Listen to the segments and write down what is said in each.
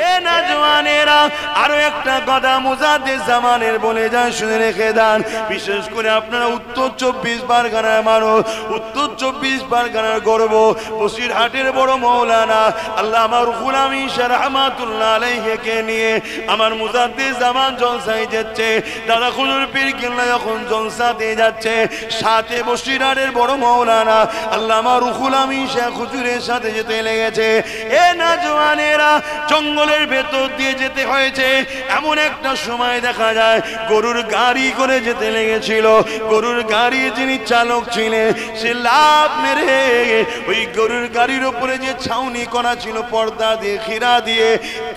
এ নওজওয়ানেরা আরো একটা কথা মুজাদ্দিদ জামানের বলে যায়, শুনে রেখে দেন। বিশেষ করে আপনারা উত্তর 24 পরগনার মানুষ, উত্তর 24 পরগনার গর্ব বসিরহাটের বড় মাওলানা আল্লামা রুহুল আমিন শাহ রাহমাতুল্লাহ আলাইহিকে নিয়ে আমার মুজাদ্দিদ জামান জলসায় যাচ্ছে। দাদা হুজুর পীর কিবলা যখন জলসাতে যাচ্ছে, সাথে বসিরহাটের বড় মাওলানা আল্লামা রুহুল আমিন শাহ হুজুরের সাথে যেতে লেগেছে। এ নওজওয়ানেরা জঙ্গলের ভেতর দিয়ে যেতে হয়েছে। এমন একটা সময় দেখা যায় গরুর গাড়ি করে যেতে লেগেছিল। গরুর গাড়ি যিনি চালক ছিলেন সে লাফ মেরে ওই গরুর গাড়ির উপরে যে ছাউনি করা ছিল পর্দা দিয়ে খিরা দিয়ে,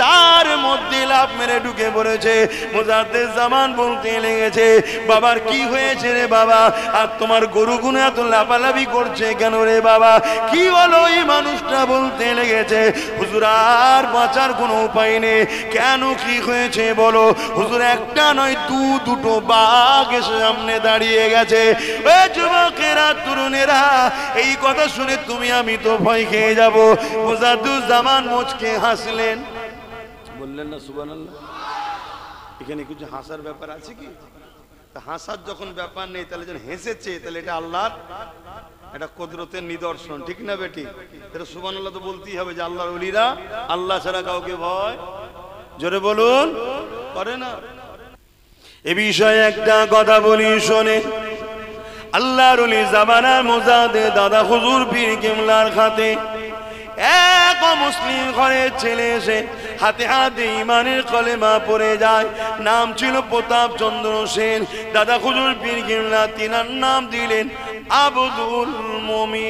তার মধ্যে লাফ মেরে ঢুকে পড়েছে। মুজাদ্দিদ জামান বলতে লেগেছে, বাবার কি হয়েছে রে বাবা, আর তোমার গরুগুলো এত লাফালাফি করছে কেন রে বাবা, কি হলো? ওই মানুষটা বলতে লেগেছে, হুজুর আর বাঁচার কোনো উপায় নেই। কেন, কি হয়েছে বলো? হুজুর একটা নয় দুটো বাঘ এসে সামনে দাঁড়িয়ে গেছে। এ যুবকেরা, তরুণেরা, এই কথা শুনে তুমি আমি তো ভয় খেয়ে যাব। মুজাদ্দিদ জামান মুচকে হাসলেন, বললেন না সুবহানাল্লাহ। এখানে কিছু হাসার ব্যাপার আছে কি? হাসার যখন ব্যাপার নেই তাহলে যখন হেসেছে তাহলে এটা আল্লাহর এটা কুদরতের নিদর্শন, ঠিক না বেটি? তাহলে সুবহানাল্লাহ তো বলতেই হবে যে আল্লাহর ওলিরা আল্লাহ ছাড়া কাউকে ভয়, জোরে বলুন, করে না। এ বিষয়ে একটা কথা বলি শোনে। আল্লাহর ওলি জামানার মুজাদ্দিদ দাদা হুজুর পীর কিবলার খাতে এক মুসলিম ঘরের ছেলে এসে হাতে হাতে ইমানের কলেমা পড়ে যায়। নাম ছিল প্রতাপ চন্দ্র সেন। দাদা হুজুর পীর কিবলা তিনার নাম দিলেন আব্দুল মুমিন।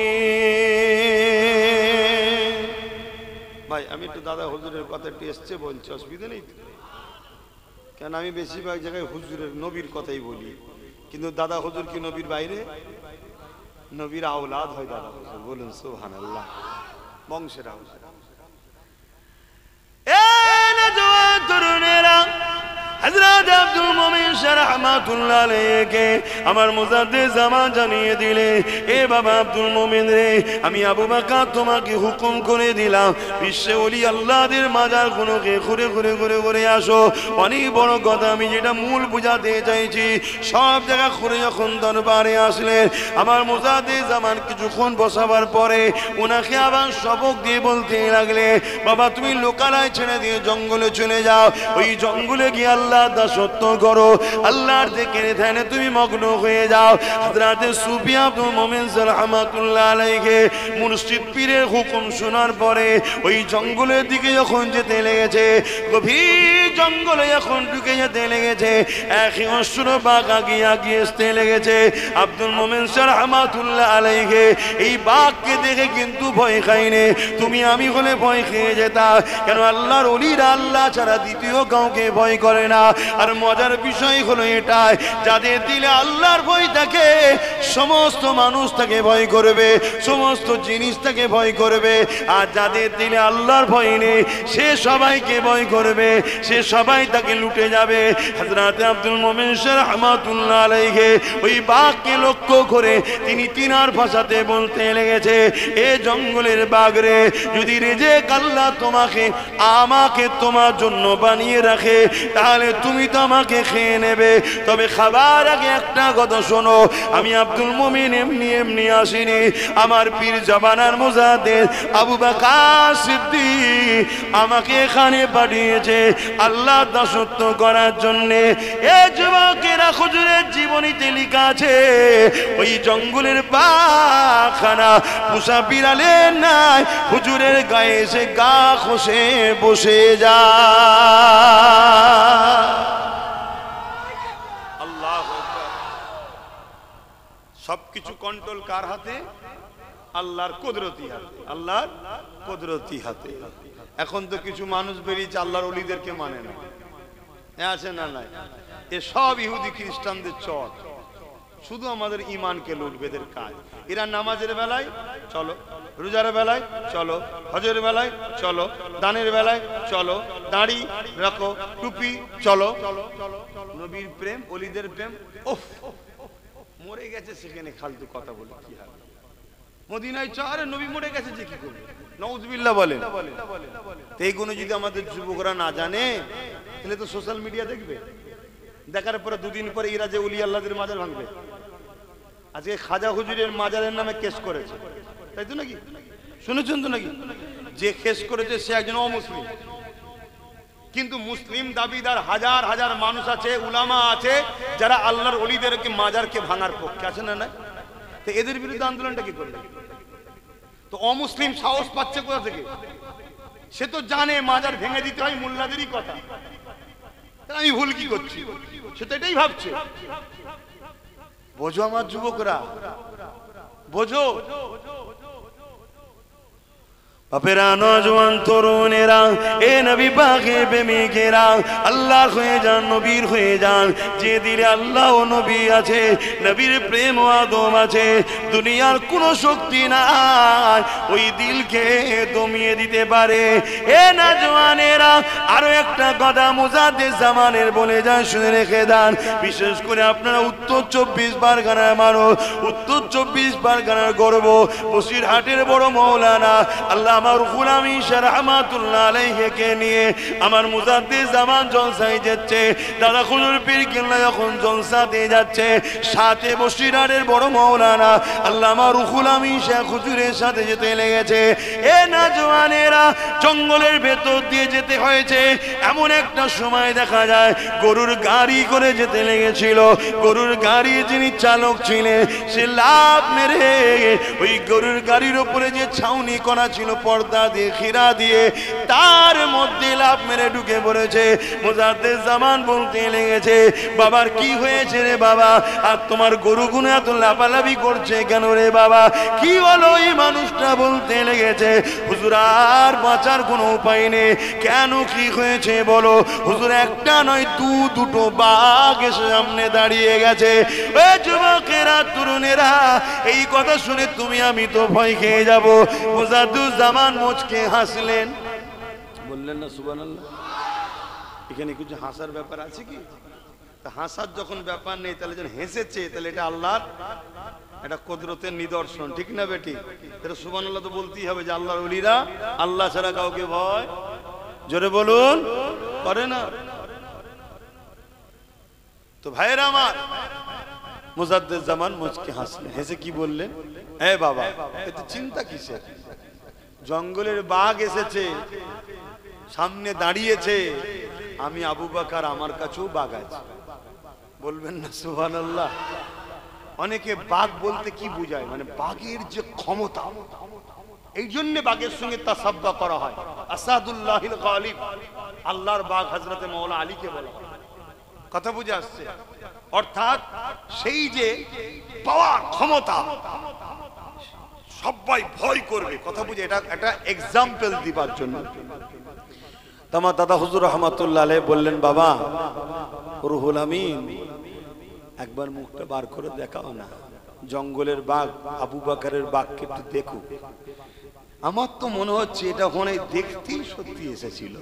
ভাই আমি একটু দাদা হুজুরের কথা একটু এসছে বলছি, অসুবিধা নেই তো? কেন আমি বেশিরভাগ জায়গায় হুজুরের নবীর কথাই বলি, কিন্তু দাদা হুজুর কি নবীর বাইরে? নবীর আওলাদ হয় দাদা হুজুর, বলুন সুবহানাল্লাহ, বংশের আওলাদ। এ নওজওয়ান তরুণেরা, হযরত আব্দুল মুমিন শাহ রাহমাতুল্লাহ আলাইহিকে আমার মুজাদ্দিদ জামান জানিয়ে দিলে, এ বাবা আব্দুল মুমিন রে, আমি আবু বকর তোমাকে হুকুম করে দিলাম বিশ্বে ওলি আল্লাহদের মাজার গুলোকে ঘুরে ঘুরে ঘুরে ঘুরে আসো। অনেক বড় কথা, আমি যেটা মূল বুঝাতে চাইছি, সব জায়গা ঘুরে যখন দরবারে আসলেন আমার মুজাদ্দিদ জামান কিছুক্ষণ বসাবার পরে ওনাকে আবার সবক দিয়ে বলতে লাগলে, বাবা তুমি লোকালয় ছেড়ে দিয়ে জঙ্গলে চলে যাও। ওই জঙ্গলে গিয়ে আল্লাহ দাসত্ব করো, আল্লাহর যিকিরে ধ্যানে তুমি মগ্ন হয়ে যাও। হযরত সুফি আব্দুল মুমিন রাহমাতুল্লাহ আলাইহি মুর্শিদ পীরের হুকুম শোনার পরে ওই জঙ্গলের দিকে যখন যেতে লেগেছে, গভীর জঙ্গলে যখন ঢুকে যেতে লেগেছে, এক অসুর বাঘ আগিয়ে আগিয়ে আসতে লেগেছে। আব্দুল মুমিন রাহমাতুল্লাহ আলাইহি এই বাঘকে দেখে কিন্তু ভয় খায়নি। তুমি আমি হলে ভয় খেয়ে যেতাম, কেন আল্লাহর ওলিরা আল্লাহ ছাড়া দ্বিতীয় কাউকে ভয় করে না। আর মজার বিষয় হলো এটাই, যাদের দিলে আল্লাহর ভয় থাকে সমস্ত মানুষ তাকে ভয় করবে, সমস্ত জিনিস তাকে ভয় করবে। আর যাদের দিলে আল্লাহর ভয় নেই সে সবাইকে ভয় করবে, সে সবাই তাকে লুটে যাবে। হযরত আব্দুল মুমিন রাহমাতুল্লাহ আলাইহি ওই বাঘকে লক্ষ্য করে তিনি তিনার ভাষাতে বলতে লেগেছে, এ জঙ্গলের বাঘ রে, যদি রেজেক আল্লাহ তোমাকে আমাকে তোমার জন্য বানিয়ে রাখে তাহলে তুমি তো আমাকে খেয়ে নেবে। তবে খাবার আগে একটা কথা শোনো, আমি আব্দুল মুমিন এমনি এমনি আসিনি, আমার পীর জামানার মুজাদ্দিদ আবু বকর সিদ্দিক আমাকে এখানে পাঠিয়েছে আল্লাহ দাসত্ব করার জন্য। এ যুবকেরা, হুজুরের জীবনীতে লেখা আছে ওই জঙ্গলের বাঘখানা পুষা বিড়ালের নাই হুজুরের গায়ে এসে গা খসে বসে যায়। সবকিছু কন্ট্রোল কার হাতে? আল্লাহর কুদরতি হাতে, আল্লাহর কুদরতি হাতে। এখন তো কিছু মানুষ বেরিয়েছে আল্লাহর ওলিদেরকে মানে না, আছে না নাই? এ সব ইহুদি খ্রিস্টানদের চল, শুধু আমাদের ইমানকে লুটবে এদের কাজ। এরা নামাজের বেলায় চলো, রোজার বেলায় চলো, হজের বেলায় চলো, দানের বেলায় চলো, দাড়ি রাখো, টুপি চলো, নবীর প্রেম ওলিদের প্রেম ওফ মরে গেছে সেখানে ফালতু কথা বলে কি হবে? মদিনায় চলে, নবী মরে গেছে যে কি করবে? নাউযুবিল্লাহ বলেন। এইগুলো যদি আমাদের যুবকরা না জানে তাহলে তো সোশ্যাল মিডিয়া দেখবে, দেখার পরে দুদিন পরে এরা যে ওলি আল্লাহদের মাজার ভাঙবে। আজকে খাজা হুজুরের মাজারের নামে কেস করেছে, তাই তো নাকি? শুনেছেন তো নাকি? যে কেস করেছে সে একজন অমুসলিম, কিন্তু মুসলিম দাবিদার হাজার হাজার মানুষ আছে, উলামা আছে যারা আল্লাহর ওলিদেরকে মাজারকে ভাঙার পক্ষে আছে না? না, তো এদের বিরুদ্ধে আন্দোলনটা কি করবে? তো অমুসলিম সাহস পাচ্ছে কোথা থেকে? সে তো জানে মাজার ভেঙে দিতে হয় মোল্লাদেরই কথা, আমি ভুল কি করছি? সে তো এটাই ভাবছে। বোঝো আমার যুবকরা, বোঝো। বাপেরা, নজওয়ান তরুণেরা, এ নবী পাকের প্রেমিকেরা, আল্লাহ হয়ে যান, নবীর হয়ে যান। যে দিলে আল্লাহ ও নবী আছে, নবীর প্রেম ও আদব আছে, দুনিয়ার কোনো শক্তি নাই ওই দিলকে দমিয়ে দিতে পারে। এ নজওয়ানেরা, আরো একটা কথা মুজাদ্দিদ জামানের বলে যান, শুনে রেখে দেন। বিশেষ করে আপনারা উত্তর 24 পরগনার মানুষ, উত্তর 24 পরগনার গর্ব, বসিরহাটের বড় মৌলানা আল্লাহ আমার গুলামী শাহ রহমাতুল্লাহ আলাইহিকে নিয়ে আমার মুজাদ্দিদ জামান জলসায় যাচ্ছে। দাদা হুজুর পীর কেবলা যখন জলসাতে যাচ্ছে, সাথে বসিরহাটের বড় মৌলানা আল্লাহ আমার গুলামী শাহ হুজুরের সাথে যেতে লেগেছে। এ নওজওয়ানেরা, জঙ্গলের ভেতর দিয়ে যেতে হয়েছে। এমন একটা সময় দেখা যায় গরুর গাড়ি করে যেতে লেগেছিল। গরুর গাড়ি যিনি চালক ছিলেন সে লাফ মেরে ওই গরুর গাড়ির উপরে যে ছাউনি করা ছিল পর্দা দিয়ে, খিরা দিয়ে, তার মধ্যে লাফ মেরে ঢুকে পড়েছে। মুজাদ্দিদ জামান বলতে লেগেছে, বাবার কি হয়েছে রে বাবা? আর তোমার গরুগুলো এত লাফালাফি করছে কেন রে বাবা? কি হলো? এই মানুষটা বলতে লেগেছে, হুজুর আর বাঁচার কোনো উপায় নেই। কেন, কি হয়েছে বলো? হুজুর একটা নয় দুটো বাঘ এসে সামনে দাঁড়িয়ে গেছে। এ যুবকেরা, তরুণেরা, এই কথা শুনে তুমি আমি তো ভয় খেয়ে যাব। মুজাদ্দিদ জামান মুচকে হাসলেন, বললেন না সুবহানাল্লাহ। এখানে কিছু হাসার ব্যাপার আছে কি? হাসার যখন ব্যাপার নেই, তাহলে যখন হেসেছে তাহলে এটা আল্লাহর এটা কুদরতের নিদর্শন, ঠিক না বেটি? তাহলে সুবহানাল্লাহ তো বলতেই হবে যে আল্লাহর ওলিরা আল্লাহ ছাড়া কাউকে ভয়, জোরে বলুন, করে না। তো ভাইয়েরা আমার, মুজাদ্দিদ জামান মুচকে হাসলেন, হেসে কি বললেন, হে বাবা, এত চিন্তা কিসের? জঙ্গলের বাঘ এসেছে, সামনে দাঁড়িয়েছে, আমি আবু বকর, আমার কাছেও বাঘ আছে। বলবেন না সুবহানাল্লাহ? অনেকে বাঘ বলতে কি বোঝায়, মানে বাঘের যে ক্ষমতা, এই জন্য বাঘের সঙ্গে তাসাব্বা করা হয়। আসাদুল্লাহিল গালিব, আল্লাহর বাঘ হযরতে মাওলা আলীকে বলা হয়। কথা বুঝে আসছে? অর্থাৎ সেই যে পাওয়ার ক্ষমতা, সবাই ভয় করবে। কথা বুঝে? এটা একটা এক্সাম্পল দিবার জন্য তোমার দাদা হুজুর রহমাতুল্লাহ আলাইহি বললেন, বাবা রুহুল আমিন, একবার মুখটা বার করে দেখাও না, জঙ্গলের বাঘ আবু বকরের বাঘকে একটু দেখো। আমার তো মনে হচ্ছে এটা ওখানে দেখতেই সত্যি এসেছিল।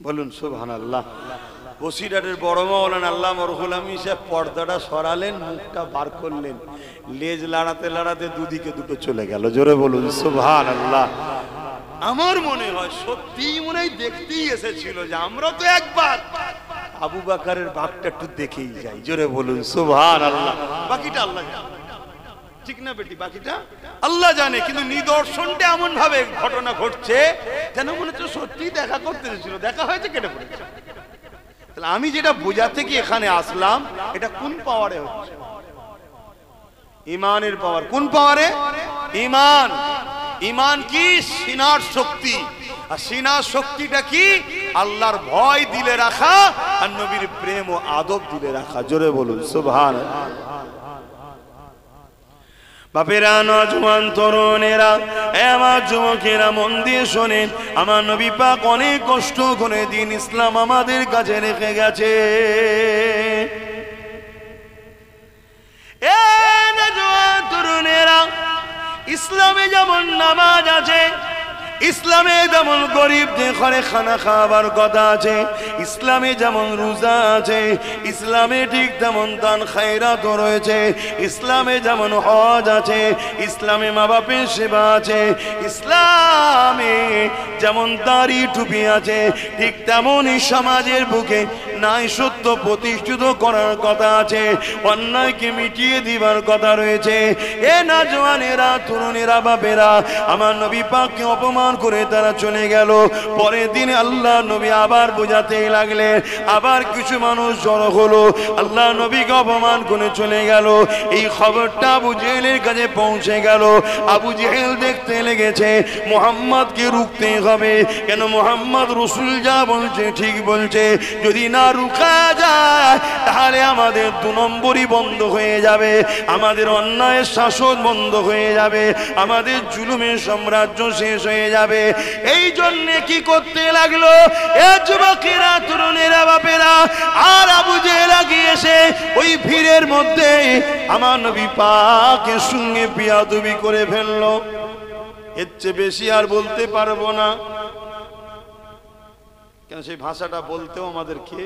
বলুন সুবহানাল্লাহ। বসিরহাটের বড় মাওলানা আল্লামা রুহুল আমিন সাহেব পর্দাটা সরালেন, মুখটা বার করলেন, লেজ লাড়াতে লাড়াতে দুদিকে দুটো চলে গেল। জোরে বলুন সুবহানাল্লাহ। আমার মনে হয় সত্যিই মনে হয় দেখতেই এসেছিল যে আমরা তো একবার আবু বকরের বাঘটা একটু দেখেই যাই। জোরে বলুন সুবহানাল্লাহ। বাকিটা আল্লাহ জানে, ঠিক না বেটি? বাকিটা আল্লাহ জানে, কিন্তু নিদর্শনটা এমন ভাবে ঘটনা ঘটছে যেন মনে হচ্ছে সত্যি দেখা করতে এসেছিল, দেখা হয়েছে, কেটে পড়েছে। তাহলে আমি যেটা বোঝাতে কি এখানে আসলাম, এটা কোন পাওয়ারে হচ্ছে? ইমানের পাওয়ার। কোন পাওয়ারে? ইমান। ইমান কি? সিনার শক্তি। আর সিনার শক্তিটা কি? আল্লাহর ভয় দিলে রাখা আর নবীর প্রেম ও আদব দিলে রাখা। জোরে বলুন সুবহানাল্লাহ। বাপেরা, নওজওয়ান তরুণেরা, আমার যুবকেরা, মন দিয়ে শোনেন, আমার নবী পাক অনেক কষ্ট করে দিন ইসলাম আমাদের কাছে রেখে গেছে। এ নওজওয়ান তরুণেরা, ইসলামে যেমন নামাজ আছে, ইসলামে যেমন গরিবদের ঘরে খানা খাওয়ার কথা আছে, ইসলামে যেমন রোজা আছে, ইসলামে ঠিক তেমন দান খায়রাত রয়েছে, ইসলামে যেমন হজ আছে, ইসলামে মা বাপের সেবা আছে, ইসলামে যেমন দাড়ি টুপি আছে, ঠিক তেমনই সমাজের বুকে ন্যায় সত্য প্রতিষ্ঠিত করার কথা আছে, অন্যায়কে মিটিয়ে দিবার কথা রয়েছে। এ না জওয়ানেরা, তরুণেরা, বাপেরা, আমার নবী পাককে অপমান করে তারা চলে গেল। পরের দিন আল্লাহ নবী আবার বোঝাতে লাগলেন, আবার কিছু মানুষ জড়ো হলো, আল্লাহ নবীকে অপমান করে চলে গেল। এই খবরটা আবু জেহেলের কাছে পৌঁছে গেল। আবু জেহেল দেখতে লেগেছে মুহাম্মদকে রুখতে হবে, কেন মুহাম্মদ রাসূল যা বলছে ঠিক বলছে, যদি না রুখা যায় তাহলে আমাদের 2 নম্বরই বন্ধ হয়ে যাবে, আমাদের অন্যায়ের শাসন বন্ধ হয়ে যাবে, আমাদের জুলুমের সাম্রাজ্য শেষ হয়ে যাবে। এই জন্য কি করতে লাগলো এ যুবকেরা, তরুণেরা, বাপেরা আর আবু জেহেল এসে ওই ভিড়ের মধ্যে আমার নবী পাকের সঙ্গে বিয়াদবি করে ফেললো। এর চেয়ে বেশি আর বলতে পারবো না, কেন সেই ভাষাটা বলতেও আমাদেরকে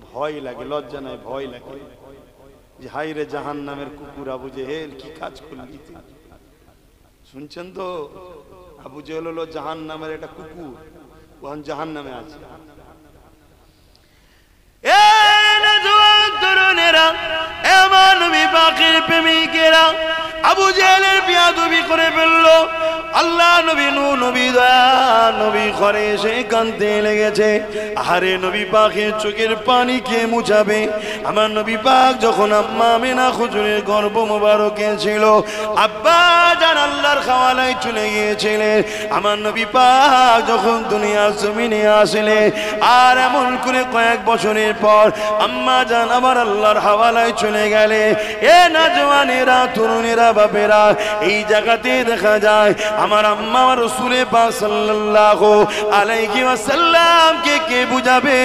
ভয় লাগে, লজ্জা নাই, ভয় লাগে যে হাই রে জাহান্নামের কুকুর আবু জেহেল, কি কাজ করলি? শুনছেন তো, আবু জেহেল হলো জাহান্নামের একটা কুকুর, ওখান জাহান্নামে আছে। আবু জেহেলের বিয়াদবি করে ফেললো। আল্লাহ নবী নবী নবী ঘরে এসে কাঁদতে লেগেছে। আরে নবী পাকের চোখের পানি কে মুছাবে? আমার নবী পাক যখন আম্মা আমিনা হুজুরের গর্ভ মোবারকে ছিল, আব্বা জান আল্লাহর খাওয়ালায় চলে গিয়েছিলেন। আমার নবী পাক যখন দুনিয়ার জমিনে আসলে, আর এমন করে কয়েক বছরের পর আম্মা জান আবার আল্লাহর হাওয়ালায় চলে গেলে। এ না জওয়ানেরা, তরুণেরা, বাপেরা, এই জায়গাতে দেখা যায় আমার আম্মা রাসূল পাক সাল্লাল্লাহু আলাইহি ওয়াসাল্লাম কে বুঝাবে,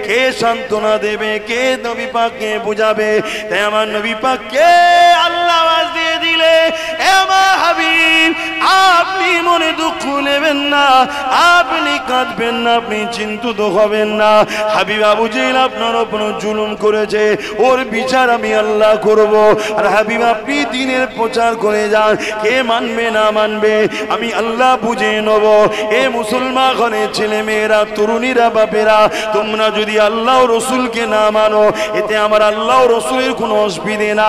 কে সান্ত্বনা দেবে, কে নবী পাককে বুঝাবে? তাই আমার নবী পাককে আল্লাহ আওয়াজ দিয়ে দিলে, এ আমার হাবিব, আপনি মনে দুঃখ নেবেন না, আপনি কাঁদবেন না, আপনি চিন্তিত হবেন না। হাবিব আবু জেহেল আপনার উপর জুলুম করেছে, ওর বিচার আমি আল্লাহ করব। আর হাবিব আপনি দ্বীনের প্রচার করে যান, কে মানবে না মানবে আমি আল্লাহ বুঝে নেব। এ মুসলমান ঘরের ছেলে মেয়েরা, তরুণীরা, বাপেরা, তোমরা যদি আল্লাহ রসুলকে না মানো, এতে আমার আল্লাহ রসুলের কোনো অসুবিধে না।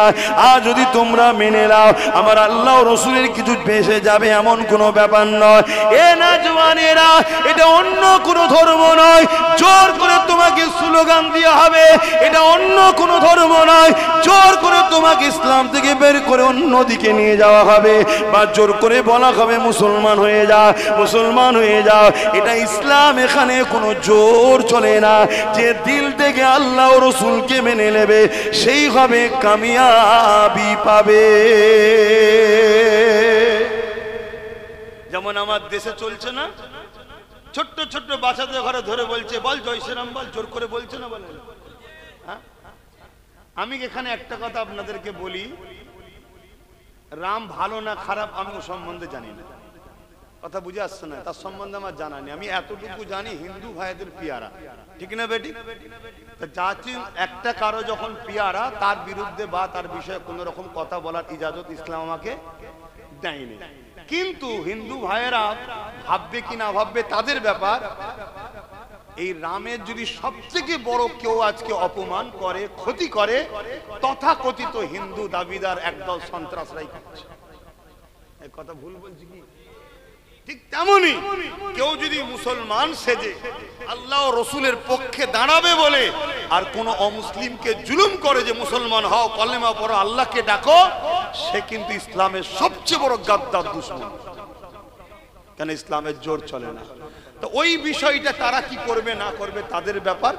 আর যদি তোমরা মেনে নাও, আমার আল্লাহ রসুলের কিছু বেঁচে যাবে এমন কোনো ব্যাপার নয়। এ না জওয়ানেরা, এটা অন্য কোনো ধর্ম নয়, জোর করে তোমাকে স্লোগান দেওয়া হবে। এটা অন্য কোনো ধর্ম নয়, জোর করে তোমাকে ইসলাম থেকে বের করে অন্যদিকে নিয়ে যাওয়া হবে, বা জোর করে বলা হবে মুসলমান হয়ে যাও, মুসলমান হয়ে যাও। এটা ইসলাম, এখানে কোনো জোর চলে না। যে দিল থেকে আল্লাহ ও রসুলকে মেনে নেবে, সেই হবে কামিয়াবি পাবে। যেমন আমার দেশে চলছে না, ছোট্ট ছোট্ট বাচ্চাদের ঘরে ধরে বলছে, বল জয় শ্রীরাম বল, জোর করে বলছে না, বলে। আমি এখানে একটা কথা আপনাদেরকে বলি, রাম ভালো না খারাপ আমি ও সম্বন্ধে জানি না, কথা বুঝে আসছে না, তার সম্বন্ধে আমার জানা নেই। আমি এতটুকু জানি হিন্দু ভাইদের পিয়ারা, ঠিক না বেটি? জাতি একটা কারো যখন পিয়ারা, তার বিরুদ্ধে বা তার বিষয়ে কোন রকম কথা বলার ইজাজত ইসলাম আমাকে দেয়নি। কিন্তু হিন্দু ভাইয়েরা ভাববে কি না ভাববে তাদের ব্যাপার। এই রামের যদি সবথেকে বড় কেউ আজকে অপমান করে, ক্ষতি করে, তথাকথিত হিন্দু দাবিদার একদল সন্ত্রাসরাই করছে। এই কথা ভুল বলছি কি? ঠিক তেমনই কেউ যদি মুসলমান সেজে আল্লাহ ও রসুলের পক্ষে দাঁড়াবে বলে আর কোন অমুসলিমকে জুলুম করে যে মুসলমান হও, কলেমা পড়ো, আল্লাহকে ডাকো, সে কিন্তু ইসলামের সবচেয়ে বড় গাদ্দার দুশমন। কেন? ইসলামের জোর চলে না। তো ওই বিষয়টা তারা কি করবে না করবে তাদের ব্যাপার,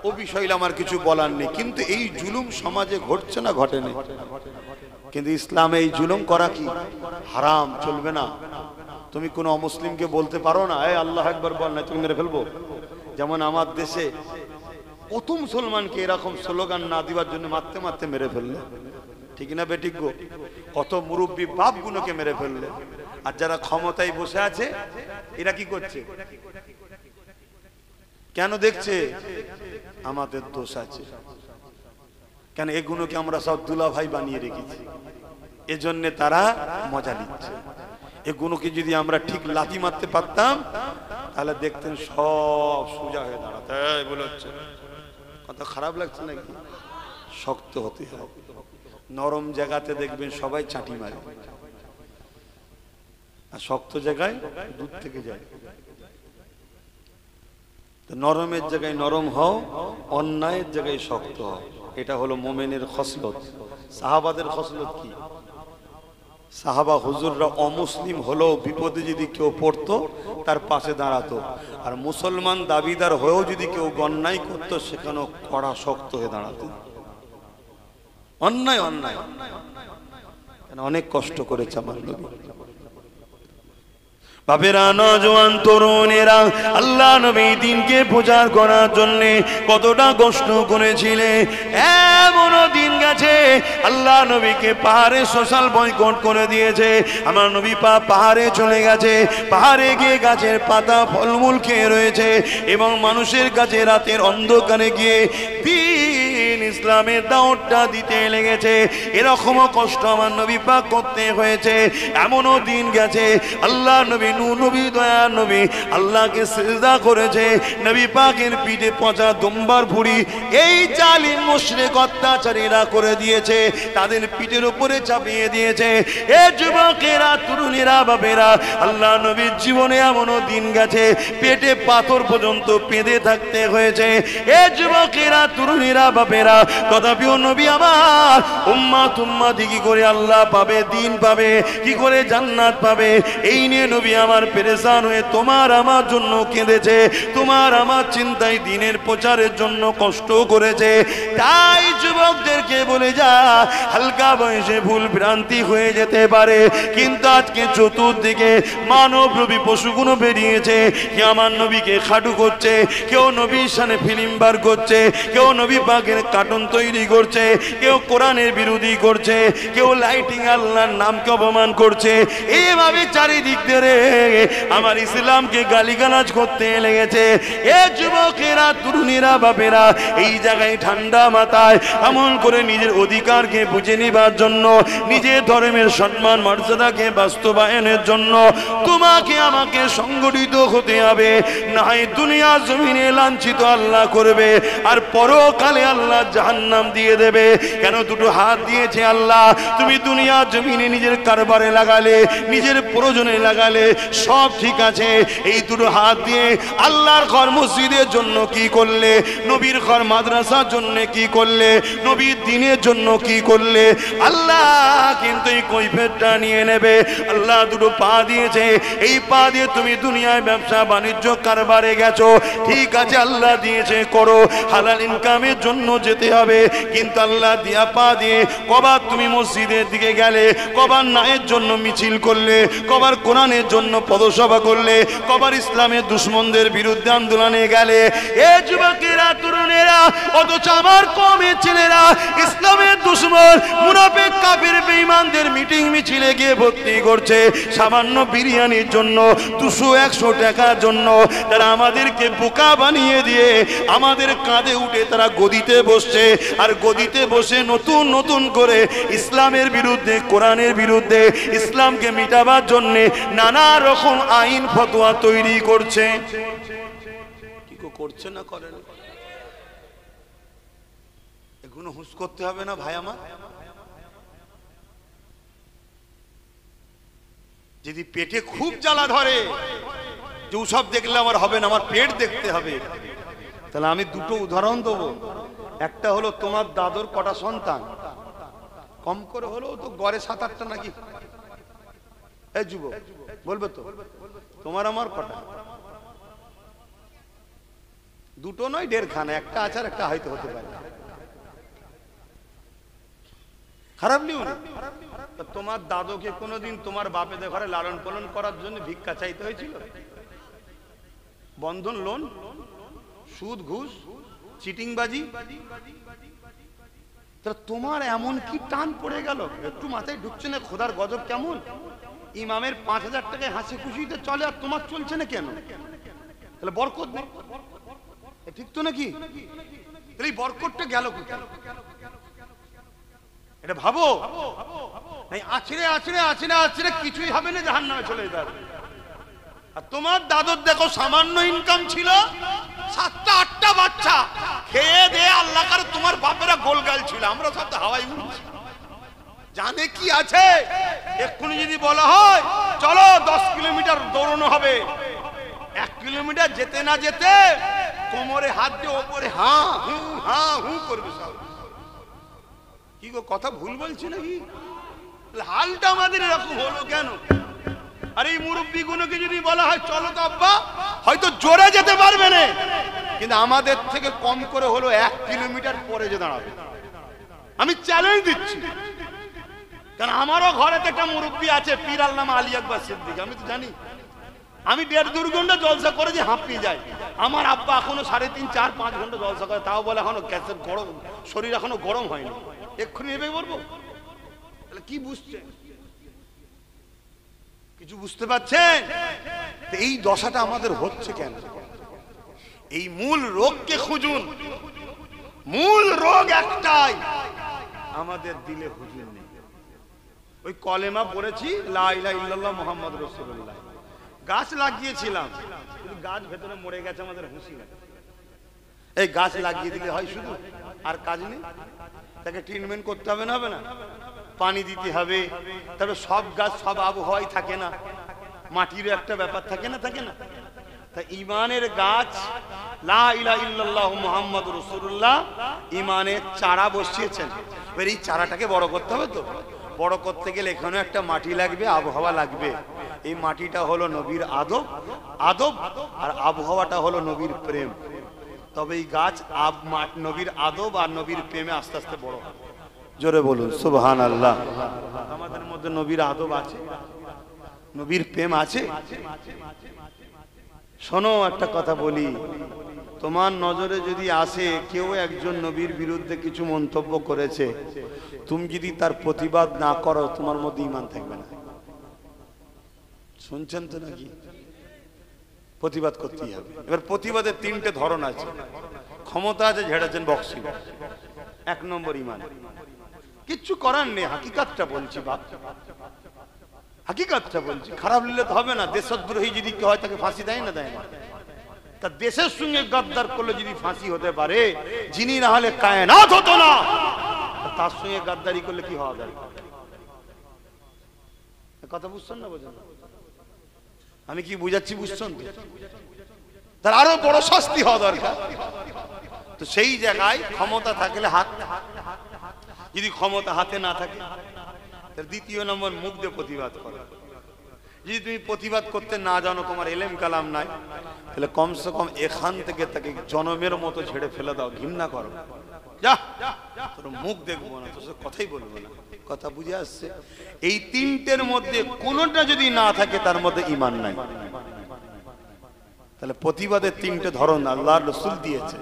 ও বিষয়টা আমার কিছু বলার নেই। কিন্তু এই জুলুম সমাজে ঘটছে না, ঘটেনি। কিন্তু ইসলামে এই জুলুম করা কি হারাম, চলবে না। তুমি কোন অমুসলিমকে বলতে পারো না, এই আল্লাহ আকবার বল, না তুমি মেরে ফেলবো। যেমন আমার দেশে কত মুসলমানকে এরকম স্লোগান না দিবার জন্য মারতে মারতে মেরে ফেললে, ঠিক না বেটিক গো? কত মুরব্বী বাপ গুলোকে মেরে ফেললে। আর যারা ক্ষমতায় বসে আছে এরা কি করছে? কেন দেখছে? আমাদের দোষ আছে। কেন? এগুলোকে আমরা সব দুলা ভাই বানিয়ে রেখেছি, এজন্য তারা মজা নিচ্ছে। এগুলোকে যদি আমরা ঠিক লাথি মারতে পারতাম তাহলে দেখতেন সব সোজা হয়ে দাঁড়াতে। বলে হচ্ছে কথা খারাপ লাগছে নাকি? শক্ত হতে হবে। নরম জায়গাতে দেখবেন সবাই চাটি মারে, আর শক্ত জায়গায় দূর থেকে যায়। নরমের জায়গায় নরম হও, অন্যায়ের জায়গায় শক্ত হও। এটা হলো মোমেনের খসলত। সাহাবাদের খসলত কি? সাহাবা হুজুররা অমুসলিম হলেও বিপদে যদি কেউ পড়তো তার পাশে দাঁড়াতো, আর মুসলমান দাবিদার হয়েও যদি কেউ অন্যায় করতো সেখানেও কড়া শক্ত হয়ে দাঁড়াতো। অন্যায় অন্যায় অনেক কষ্ট করেছে আমার নবী। বাপেরা, নওজোয়ান তরুণেরা, আল্লাহ নবী দিনকে প্রচার করার জন্য কতটা কষ্ট করেছিলেন। এমনও দিন গেছে আল্লাহ নবীকে পাহাড়ে সোশ্যাল বয়কট করে দিয়েছে। আমার নবী পাহাড়ে চলে গেছে, পাহাড়ে গিয়ে গাছের পাতা ফলমূল খেয়ে রয়েছে এবং মানুষের কাছে রাতের অন্ধকারে গিয়ে দিন ইসলামের দাওয়াতটা দিতে লেগেছে। এরকমও কষ্ট আমার নবী পাক করতে হয়েছে। এমনও দিন গেছে আল্লাহ নবী নবী দয়া নবী আল্লাহকে সিজদা করেছে। নবী পাকের পিঠে পচা দুম্বার ভুঁড়ি এই জালিম মুশরিক অত্যাচারীরা করে দিয়েছে, তাদের পিঠের উপরে চাপিয়ে দিয়েছে। এ যুবকেরা, তরুণীরা, বাবেরা, আল্লাহ নবীর জীবনে এমনও দিন গেছে পেটে পাথর পর্যন্ত পেঁধে থাকতে হয়েছে। এ যুবকেরা, তরুণীরা, বাবেরা, তথাপিও নবী আমার উম্মাত উম্মাতি কি করে আল্লাহ পাবে, দিন পাবে, কি করে জান্নাত পাবে, এই নিয়ে নবী আমার পেরেশান হয়ে তোমার আমার জন্য কেঁদেছে, তোমার আমার চিন্তায় দিনের প্রচারের জন্য কষ্ট করেছে। তাই যুবকদেরকে বলে যা, হালকা বয়সে ভুল ভ্রান্তি হয়ে যেতে পারে, কিন্তু আজকে চতুর্দিকে মানব রূপী পশুগুলো বেরিয়েছে। কে আমার নবীকে খাটু করছে, কেউ নবীর সামনে ফিল্ম বার করছে, কেউ নবী পাকের কার্টুন তৈরি করছে, কেউ কোরআনের বিরোধী করছে, কেউ লাইটিং আল্লাহর নামকে অপমান করছে। এইভাবে চারিদিক ধরে আমার ইসলামকে গালিগালাজ করতে লেগেছে। এ যুবকেরা, তরুণীরা, বাপেরা, এই জায়গায় ঠান্ডা মাথায় এমন করে নিজের অধিকারকে বুঝে নিবার জন্য, নিজের ধর্মের সম্মান মর্যাদাকে বাস্তবায়নের জন্য তোমাকে আমাকে সংগঠিত হতে হবে। না হয় দুনিয়া জমিনে লাঞ্ছিত আল্লাহ করবে, আর পরকালে আল্লাহ জাহান্নাম দিয়ে দেবে। কেন? দুটো হাত দিয়েছে আল্লাহ, তুমি দুনিয়া জমিনে নিজের কারবারে লাগালে, নিজের প্রয়োজনে লাগালে, সব ঠিক আছে। এই দুটো হাত দিয়ে আল্লাহর ঘর মসজিদের জন্য কি করলে, নবীর ঘর মাদ্রাসার জন্য কি করলে, নবীর দ্বীনের জন্য কি করলে, আল্লাহ কিন্তু এই কৈফিয়তটা নিয়ে নেবে। আল্লাহ দুটো পা দিয়েছে, এই পা দিয়ে তুমি দুনিয়ায় ব্যবসা বাণিজ্য কারবারে গেছো, ঠিক আছে, আল্লাহ দিয়েছে করো, হালাল ইনকামের জন্য যেতে হবে, কিন্তু আল্লাহ দিয়া পা দিয়ে কবার তুমি মসজিদের দিকে গেলে, কবার ন্যায়ের জন্য মিছিল করলে, কবার কোরআনের জন্য পদসভা করলে, কবার ইসলামের দুশমনদের বিরুদ্ধে আন্দোলনে গেলে। এ যুবকেরা, তরুণেরা, অথচ আমার কওমের ছেলেরা ইসলামের দুশমন মুনাফিক কাফির বেঈমানদের মিটিং মিছিলে গিয়ে ভর্তি করছে সামান্য বিরিয়ানির জন্য, 200-100 টাকার জন্য। তারা আমাদেরকে বোকা বানিয়ে দিয়ে আমাদের কাঁধে উঠে তারা গদিতে বসছে, আর গদিতে বসে নতুন নতুন করে ইসলামের বিরুদ্ধে, কোরআনের বিরুদ্ধে, ইসলামকে মিটাবার জন্য নানা রকম আইন ফতোয়া তৈরি করছে। কি করছে না করেন? এগুলো হুঁশ করতে হবে না ভাই আমার। যদি পেটে খুব জ্বালা ধরে যে ওসব দেখলে আমার হবে না, আমার পেট দেখতে হবে, তাহলে আমি দুটো উদাহরণ দেবো। একটা হলো তোমার দাদুর কটা সন্তান, কম করে হলেও তো গড়ে 7-8টা নাকি? এই যুবক বলবে তো, তোমার আমার কটা? দুটো নয়, 1.5খানা, একটা আছে আর একটা হয়তো হতে পারে। খারাপ নিও না। তোমার দাদুকে কোনোদিন তোমার বাপেদের ঘরে লালন পালন করার জন্য ভিক্ষা চাইতে হয়েছিল? বন্ধন লোন, সুদ, ঘুষ, চিটিংবাজি, তোমার এমন কি টান পড়ে গেল? একটু মাথায় ঢুকছে না খোদার গজব কেমন? ইমামের 5000 টাকায় হাসি খুশিতে চলে আর তোমার চলছে না কেন? তাহলে বরকত নেই, ঠিক তো নাকি? এই বরকতটা গেল কোথায় এটা ভাবো। আছড়ে আছড়ে আছড়ে আছড়ে কিছুই হবে না, জাহান্নামে চলে যাবে। আর তোমার দাদুর দেখো সামান্য ইনকাম ছিল, 7টা 8টা বাচ্চা খেয়ে দিয়ে আল্লাহ করে তোমার বাপেরা গোলগাল ছিল, আমরা সব হাওয়াই উড়ছি। জানে কি আছে? এক্ষুনি যদি বলা হয় চলো 10 কিলোমিটার দৌড়ানো হবে, 1 কিলোমিটার যেতে না যেতে কোমরে হাত দিয়ে ওপরে হ্যাঁ হু করবে সব। কি গো কথা ভুল বলছি নাকি? হালটা আমাদের এরকম হলো কেন? আর এই মুরব্বী গুলোকে যদি বলা হয় চলো তো আব্বা, হয়তো জোরে যেতে পারবে না, কিন্তু আমাদের থেকে কম করে হলো 1 কিলোমিটার পরে যে দাঁড়াবে। আমি চ্যালেঞ্জ দিচ্ছি, কারণ আমারও ঘরে একটা মুরব্বী আছে, পীর আল্লামা আলী আকবর সিদ্দিক। আমি তো জানি, আমি 1.5-2 ঘন্টা জলসা করে যে হাঁপিয়ে যাই। আমার আব্বা এখনো 3.5, 4, 5 ঘন্টা জলসা করে, তাও বলে এখনো গ্যাসের গরম, শরীর এখনো গরম হয়নি, এক্ষুনি নেবে বলবো। তাহলে কি বুঝছে? কিছু বুঝতে পারছেন? এই দশাটা আমাদের হচ্ছে কেন? এই মূল রোগকে খুঁজুন। মূল রোগ একটাই, আমাদের দিলে হুজুর নেই। ওই কলেমা পড়েছি লা ইলাহা ইল্লাল্লাহ মুহাম্মাদুর রাসূলুল্লাহ, গাছ লাগিয়েছিলাম কিন্তু গাছ ভেতরে মরে গেছে, আমাদের হুঁশি নেই। এই গাছ লাগিয়ে দিলে হয় শুধু, আর কাজ নেই? তাকে ট্রিটমেন্ট করতে হবে না? হবে না? পানি দিতে হবে। তবে সব গাছ সব আবহাওয়াই থাকে না, মাটিরও একটা ব্যাপার থাকে না, থাকে না? তা ইমানের গাছ লা ইলাহা ইল্লাল্লাহু মুহাম্মাদুর রাসূলুল্লাহ, ইমানের চারা বসিয়েছেন। এবার এই চারাটাকে বড় করতে হবে। তো বড় করতে গেলে এখানে একটা মাটি লাগবে, আবহাওয়া লাগবে। এই মাটিটা হলো নবীর আদব, আর আবহাওয়াটা হলো নবীর প্রেম। তবে এই গাছ নবীর আদব আর নবীর প্রেমে আস্তে আস্তে বড় হবে। জোরে বলুন সুবহানাল্লাহ। আমাদের মধ্যে নবীর আদব আছে, নবীর প্রেম আছে। শোনো একটা কথা বলি, তোমার নজরে যদি আসে কেউ একজন নবীর বিরুদ্ধে কিছু মন্তব্য করেছে, তুমি যদি তার প্রতিবাদ না করো, তোমার মধ্যে ঈমান থাকবে না। শুনছেন তো নাকি? প্রতিবাদ করতেই হবে। এবার প্রতিবাদের 3টে ধরন আছে। ক্ষমতা আছে, ঝেড়েছেন বক্সিং, 1 নম্বর ঈমান। কিচ্ছু করার নেই, হাকিকাতটা বলছি বাপ, হাকিকাতটা বলছি। খারাপ নিলে তো হবে না। দেশদ্রোহী যদি কেউ হয় তাকে ফাঁসি দেয় না? দেয় না। তা দেশের সঙ্গে গদ্দার করলে যদি ফাঁসি হতে পারে, যিনি না হলে কায়নাত হতো না, তার সঙ্গে গদ্দারি করলে কি হওয়া দরকার? কথা বুঝছেন না? বোঝেন? আমি কি বুঝাচ্ছি বুঝছেন তো? তার আরো বড় শাস্তি হওয়া দরকার। তো সেই জায়গায় ক্ষমতা থাকলে হাত, যদি ক্ষমতা হাতে না থাকে, তার 2 নম্বর মুখ দিয়ে প্রতিবাদ করো। যদি তুমি প্রতিবাদ করতে না জানো, তোমার এলেম কালাম নাই, তাহলে কমসে কম এখান থেকে তাকে জনমের মতো ছেড়ে ফেলে দাও, ঘৃণা করো। যা, তোর মুখ দেখবো না, তোর সাথে কথাই বলবো না। কথা বুঝে আসছে? এই 3টের মধ্যে কোনোটা যদি না থাকে, তার মধ্যে ঈমান নাই। তাহলে প্রতিবাদের 3টে ধরন আল্লাহর রাসূল দিয়েছে।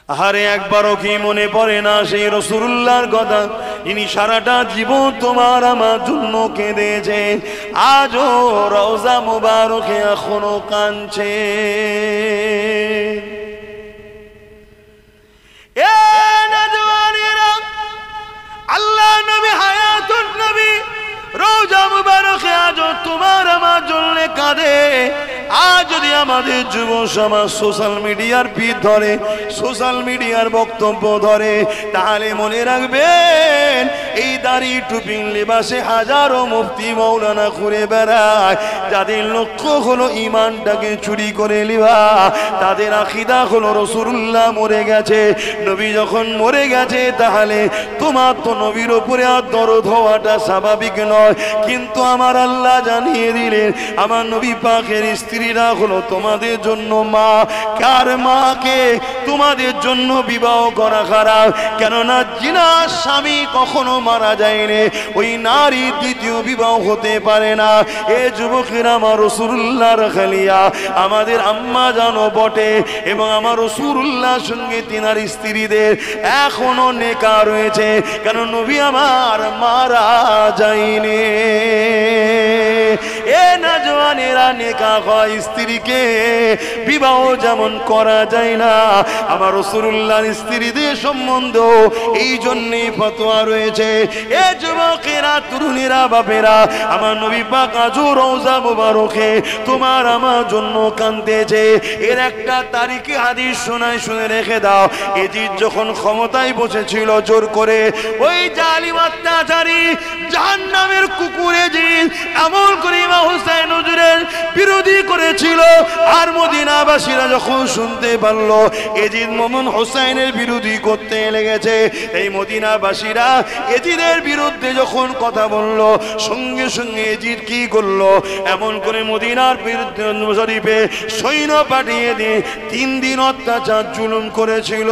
আহারে একবারও কি মনে পড়ে না সেই রাসূলুল্লাহর কথা, যিনি সারাটা জীবন তোমার আমার জন্য কেঁদেছে, আজও রওজা মুবারকে এখনো কাঁদছে। এ নওজওয়ানেরা, আল্লাহ নবী হায়াতুন নবী রওজা মুবারকে আজও তোমার আমার জন্য কাঁদে। আজ যদি আমাদের যুব সমাজ সোশ্যাল মিডিয়ার ভিড় ধরে, সোশ্যাল মিডিয়ার বক্তব্য ধরে, তাহলে মনে রাখবেন এই দাড়ি টুপি লেবাসে হাজারো মুফতি মাওলানা ঘুরে বেড়ায়, যাদের লক্ষ্য হলো ঈমানটাকে চুরি করে নেওয়া। তাদের আকীদা হলো রাসূলুল্লাহ মরে গেছে, নবী যখন মরে গেছে, তাহলে তোমার তো নবীর উপরে আর দরদ হওয়াটা স্বাভাবিক নয়। কিন্তু আমার আল্লাহ জানিয়ে দিলেন, আমার নবী পাকের স্ত্রী স্ত্রীরা হলো তোমাদের জন্য মা। কার মাকে তোমাদের জন্য বিবাহ করা খারাপ, কেননা জিনার স্বামী কখনো মারা যায়নি, ওই নারী দ্বিতীয় বিবাহ হতে পারে না। এ যুবকেরা, আমার রাসূলুল্লাহর খালিয়া, আমাদের আম্মা জানো বটে, এবং আমার রাসূলুল্লাহর সঙ্গে তিনার স্ত্রীদের এখনো নেকা রয়েছে, কেন নবী আমার মারা যায়নি। এ নওজওয়ানেরা, নেকা হয় স্ত্রীকে বিবাহ যেমন করা যায় না, আমার রাসূলুল্লাহর স্ত্রীদের সম্বন্ধ এই জন্যই ফতোয়া রয়েছে। এ যুবকেরা, তরুণীরা, বাপেরা, আমার নবী পাক আজও রওজা মুবারকে তোমার আমার জন্য কাঁদতেছে। এর একটা তারিখে হাদিস শোনায়, শুনে রেখে দাও। এজিদ যখন ক্ষমতায় বসেছিল জোর করে, ওই জালিম অত্যাচারী জাহান্নামের কুকুর এজিদ এমন করে ইমাম হোসেন হুজুরের বিরোধী করেছিল। আর মদিনাবাসীরা যখন শুনতে পারলো এজিদ মোমিন হোসেনের বিরোধী করতে লেগেছে, এই মদিনাবাসীরা এজিদের বিরুদ্ধে যখন কথা বলল, সঙ্গে সঙ্গে এজিদ কি করলো, এমন করে মদিনার বিরুদ্ধে শরীফে সৈন্য পাঠিয়ে দিয়ে 3 দিন অত্যাচার জুলুম করেছিল।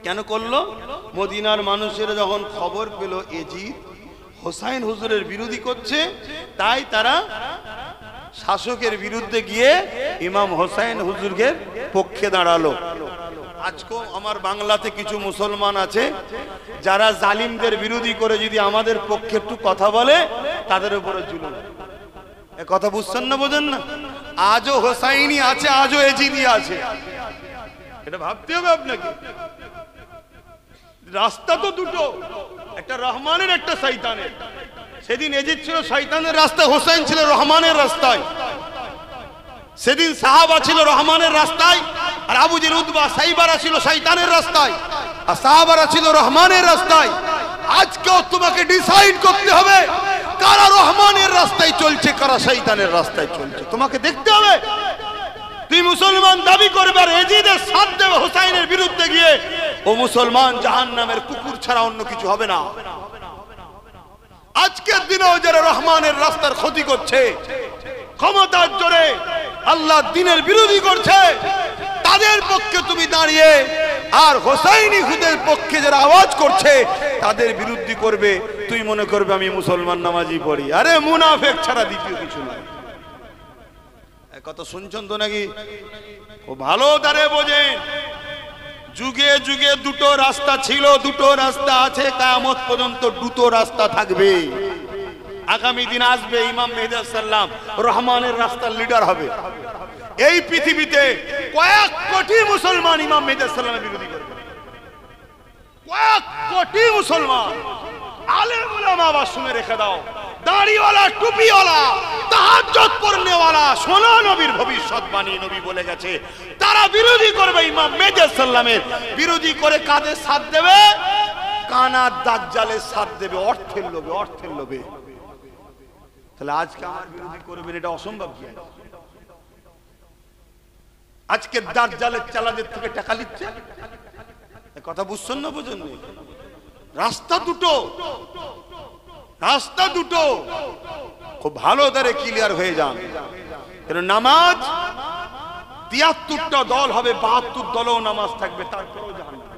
কেন করলো? মদিনার মানুষেরা যখন খবর পেল এজিদ হোসাইন হুজুরের বিরোধী করছে, তাই তারা শাসকের বিরুদ্ধে গিয়ে ইমাম হোসাইন হুজুরের পক্ষে দাঁড়ালো। আজকেও আমার বাংলাতে কিছু মুসলমান আছে যারা জালিমদের বিরোধী করে যদি আমাদের পক্ষে একটু কথা বলে, তাদের উপরে জুলুম। এ কথা বুঝছেন না, বোঝেন না? আজও হোসাইনি আছে, আজও এজিদি আছে, এটা ভাবতে হবে আপনাকে। রাস্তা তো দুটো, একটা রহমানের, একটা শয়তানের। সেদিন এজিদ ছিল শয়তানের রাস্তায়, হোসেন ছিল রহমানের রাস্তায়। সেদিন সাহাবা ছিল রহমানের রাস্তায়, আর আবু জেল, উতবা, সাইবারা ছিল শয়তানের রাস্তায়, আর সাহাবারা ছিল রহমানের রাস্তায়। আজকেও তোমাকে ডিসাইড করতে হবে কারা রহমানের রাস্তায় চলছে, কারা শয়তানের রাস্তায় চলছে, তোমাকে দেখতে হবে। তুই মুসলমান দাবি করবে আর এজিদের সাথ দেবে হোসাইনের বিরুদ্ধে গিয়ে, ও মুসলমান জাহান্নামের কুকুর ছাড়া অন্য কিছু হবে না। আজকের দিনেও যারা রহমানের রাস্তার ক্ষতি করছে, ক্ষমতার জোরে আল্লাহর দ্বীনের বিরোধী করছে, তাদের পক্ষে তুমি দাঁড়িয়ে, আর হোসাইনি খুদের পক্ষে যারা আওয়াজ করছে তাদের বিরোধী করবে, তুই মনে করবে আমি মুসলমান, নামাজি পড়ি। আরে মুনাফিক ছাড়া দ্বিতীয় কিছু নয়। কথা শুনছেন তো নাকি? ও ভালো তারে বোঝেন, যুগে যুগে দুটো রাস্তা ছিল, দুটো রাস্তা আছে, কিয়ামত পর্যন্ত দুটো রাস্তা থাকবে। আগামী দিন আসবে, ইমাম মেহদী আলাইহিস সালাম রহমানের রাস্তার লিডার হবে। এই পৃথিবীতে কয়েক কোটি মুসলমান ইমাম মেহদী আলাইহিস সালামের বিরোধী করবে, কয়েক কোটি মুসলমান। আলেম উলামা, আবার শুনে রেখে দাও, দাড়িওয়ালা, টুপিওয়ালা, তাহাজ্জুদ পড়নেওয়ালা, শোনো নবীর ভবিষ্যৎবাণী, নবী বলে গেছে তারা বিরোধী করবে ইমাম মেহদী আলাইহিস সালামের। বিরোধী করে কাদের সাথ দেবে? কানা দাজ্জালের সাথ দেবে, অর্থের লোভে, অর্থের লোভে। তাহলে আজকে আমার বিরোধী করবেন, এটা অসম্ভব কি? আজকে দাজ্জালের চালাদের থেকে টাকা নিচ্ছে, কথা বুঝছেন না, বুঝেন না? রাস্তা দুটো, রাস্তা দুটো, খুব ভালো করে ক্লিয়ার হয়ে যান। কেন নামাজ 73টা দল হবে, 72 দলও নামাজ থাকবে, তারপরেও জাহান্নাম।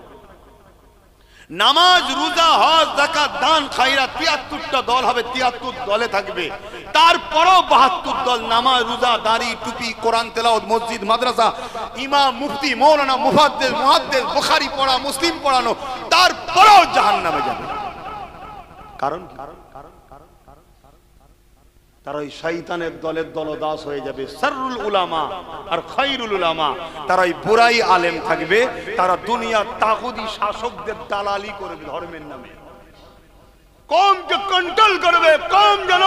নামাজ, রোজা, হজ, যাকাত, দান, খায়রাত 73টা দল হবে, 73 দলে থাকবে, তারপরেও 72 দল নামাজ, রোজা, দাড়ি, টুপি, কোরআন তেলাওয়াত, মসজিদ, মাদ্রাসা, ইমাম, মুফতি, মাওলানা, মুফাদ্দিস, মুহাদ্দিস, বুখারী পড়া, মুসলিম পড়ানো, তারপরেও জাহান্নামে যাবে। কারণ তারা ওই শয়তানের দলের দলদাস হয়ে যাবে। শাররুল উলামা আর খায়রুল উলামা, তারা ওই বুরাই আলেম থাকবে, তারা দুনিয়ার তাগুতি শাসকদের দালালি করবে ধর্মের নামে। কমকে কন্ট্রোল করবে, কম যেন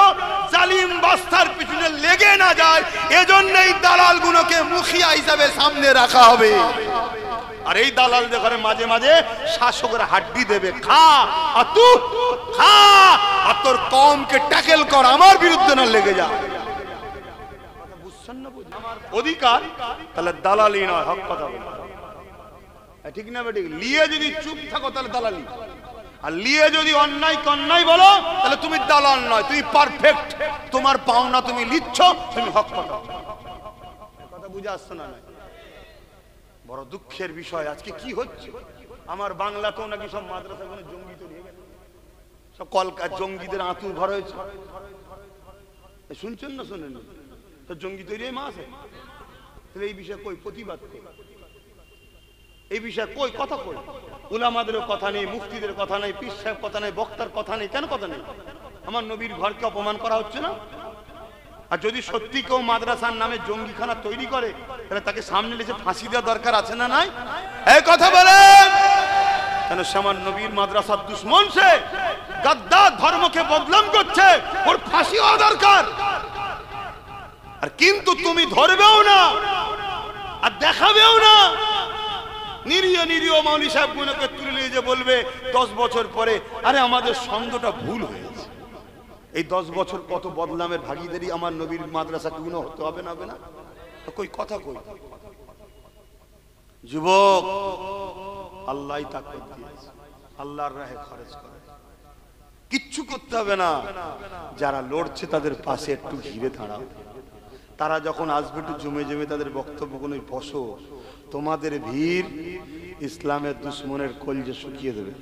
জালিম বাদশার পিছনে লেগে না যায়, এজন্যই দালালগুলোকে মুখিয়া হিসাবে সামনে রাখা হবে। আর এই দালালদের ঘরে মাঝে মাঝে শাসকের হাড্ডি দেবে, খা আর তুই খা, আর তোর কমকে ট্যাকেল কর, আমার বিরুদ্ধে না লেগে যা। বুঝছেন না? আমার অধিকার, তাহলে দালালি নয়, হক কথা বল, ঠিক না বেঠিক? লিয়ে যদি চুপ থাকো তাহলে দালালি, আর লিয়ে যদি অন্যায় অন্যায় বলো তাহলে তুমি দালাল নয়, তুমি পারফেক্ট, তোমার পাওনা তুমি লিচ্ছ, তুমি হক কথা। বুঝে আসছে না? বড় দুঃখের বিষয় আজকে কি হচ্ছে, আমার বাংলাতেও নাকি সব মাদ্রাসা কোনো জঙ্গি তৈরি হয়ে গেছে, সব কলকাতা জঙ্গিদের আঁতুর ঘর হয়েছে। শুনছেন না শোনেন? তো জঙ্গি তৈরি হয়ে মাস তাহলে এই বিষয়ে কই প্রতিবাদ কই? এই বিষয়ে কই কথা কই? উলামাদের কথা নেই, মুফতিদের কথা নেই, পীর সাহেব কথা নেই, বক্তার কথা নেই। কেন কথা নেই? আমার নবীর ঘরকে অপমান করা হচ্ছে না? আর যদি সত্যি কেউ মাদ্রাসার নামে জঙ্গিখানা তৈরি করে তাহলে তাকে সামনে এসে ফাঁসি দেওয়া দরকার আছে না নাই? এই কথা বলেন কেন? সে আমার নবীর মাদ্রাসার দুশ্মন, সে গাদ্দার, ধর্মকে বদনাম করছে, ওর ফাঁসি হওয়া দরকার। আর কিন্তু তুমি ধরবেও না আর দেখাবেও না। নিরীহ নিরীহ মৌলী সাহেব গুলোকে তুলে নিয়ে যে বলবে 10 বছর পরে, আরে আমাদের ছন্দটা ভুল হয়েছে। এই 10 বছর কত বদনামের ভাগীদারি আমার নবীর মাদ্রাসা গুণ হতে হবে না? হবে না? কই কথা কই? যুবক, আল্লাহই তাকত দিয়েছে, আল্লাহর রাহে খরচ করে, কিচ্ছু করতে হবে না। যারা লড়ছে তাদের পাশে একটু ঘিরে দাঁড়াও। তারা যখন আসবে একটু জমে জমে তাদের বক্তব্য কোনো বসো। তোমাদের ভিড় ইসলামের দুশ্মনের কলজে শুকিয়ে দেবে।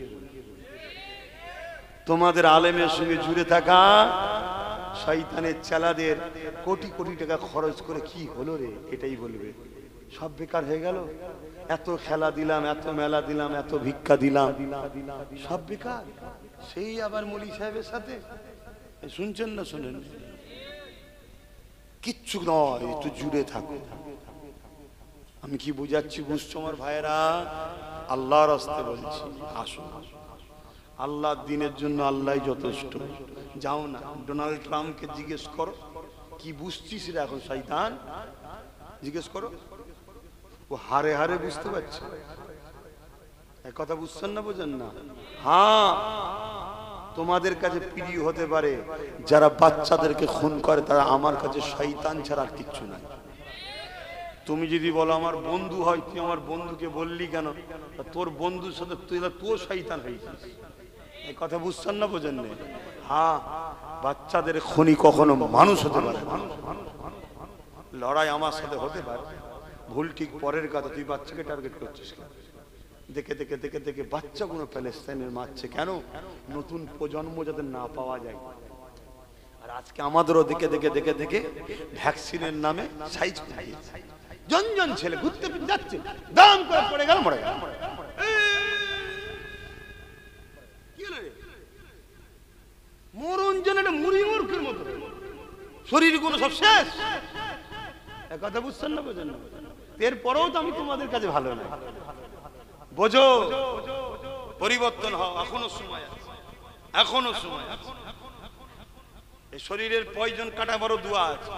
তোমাদের আলেমের সঙ্গে জুড়ে থাকা শয়তানের চেলাদের কোটি কোটি টাকা খরচ করে কি হলো রে, এটাই বলবে। সব বেকার হয়ে গেল। এত খেলা দিলাম, এত মেলা দিলাম, এত ভিক্ষা দিলাম, সব বেকার। সেই আবার মৌলী সাহেবের সাথে শুনছেন না শোনেন? কিচ্ছু নয়, একটু জুড়ে থাকো। আমি কি বুঝাচ্ছি বুঝছো আমার ভাইয়েরা? আল্লাহর রাস্তায় বলছি, আসো। আল্লাহর দিনের জন্য আল্লাহই যথেষ্ট। যাও না, ডোনাল্ড ট্রাম্পকে জিজ্ঞেস করো কি বুঝছিস রে এখন শয়তান, জিজ্ঞেস করো। ও হারে হারে বুঝতে পারছে। এক কথা বুঝছেন না? বোঝেন না? হ্যাঁ, তোমাদের কাছে প্রিয় হতে পারে যারা বাচ্চাদেরকে খুন করে, তারা আমার কাছে শয়তান ছাড়া আর কিচ্ছু নাই। তুমি যদি বলো আমার বন্ধু হয়, তুই আমার বন্ধুকে বললি কেন? তোর বন্ধুর সাথে তুই শয়তান হয়েছিস। এই কথা বুঝছেন না? বোঝেন না? হ্যাঁ, বাচ্চাদের খুনি কখনো মানুষ হতে পারে। লড়াই আমার সাথে হতে পারে, ভুল ঠিক পরের কথা। তুই বাচ্চাকে টার্গেট করছিস কেন? দেখে দেখে দেখে দেখে বাচ্চাগুলো প্যালেস্তাইনের মারছে কেন? নতুন প্রজন্ম যাতে না পাওয়া যায়। আর আজকে আমাদেরও দেখে দেখে দেখে দেখে ভ্যাকসিনের নামে সাইজ করে দিয়েছে। জন জন ছেলে ঘুরতে যাচ্ছে, দাম করে পড়ে গেল, মরে গেল। মরণ যেন একটা মুড়ি মূর্খের মতো, শরীর গুলো সব শেষ। কথা বুঝছেন না? বোঝেন না? এরপরেও তো আমি তোমাদের কাছে ভালো না। বোঝো, পরিবর্তন হও, এখনো সময় আছে, এখনো সময় আছে। এই শরীরের পয়জন কাটা বড় দোয়া আছে।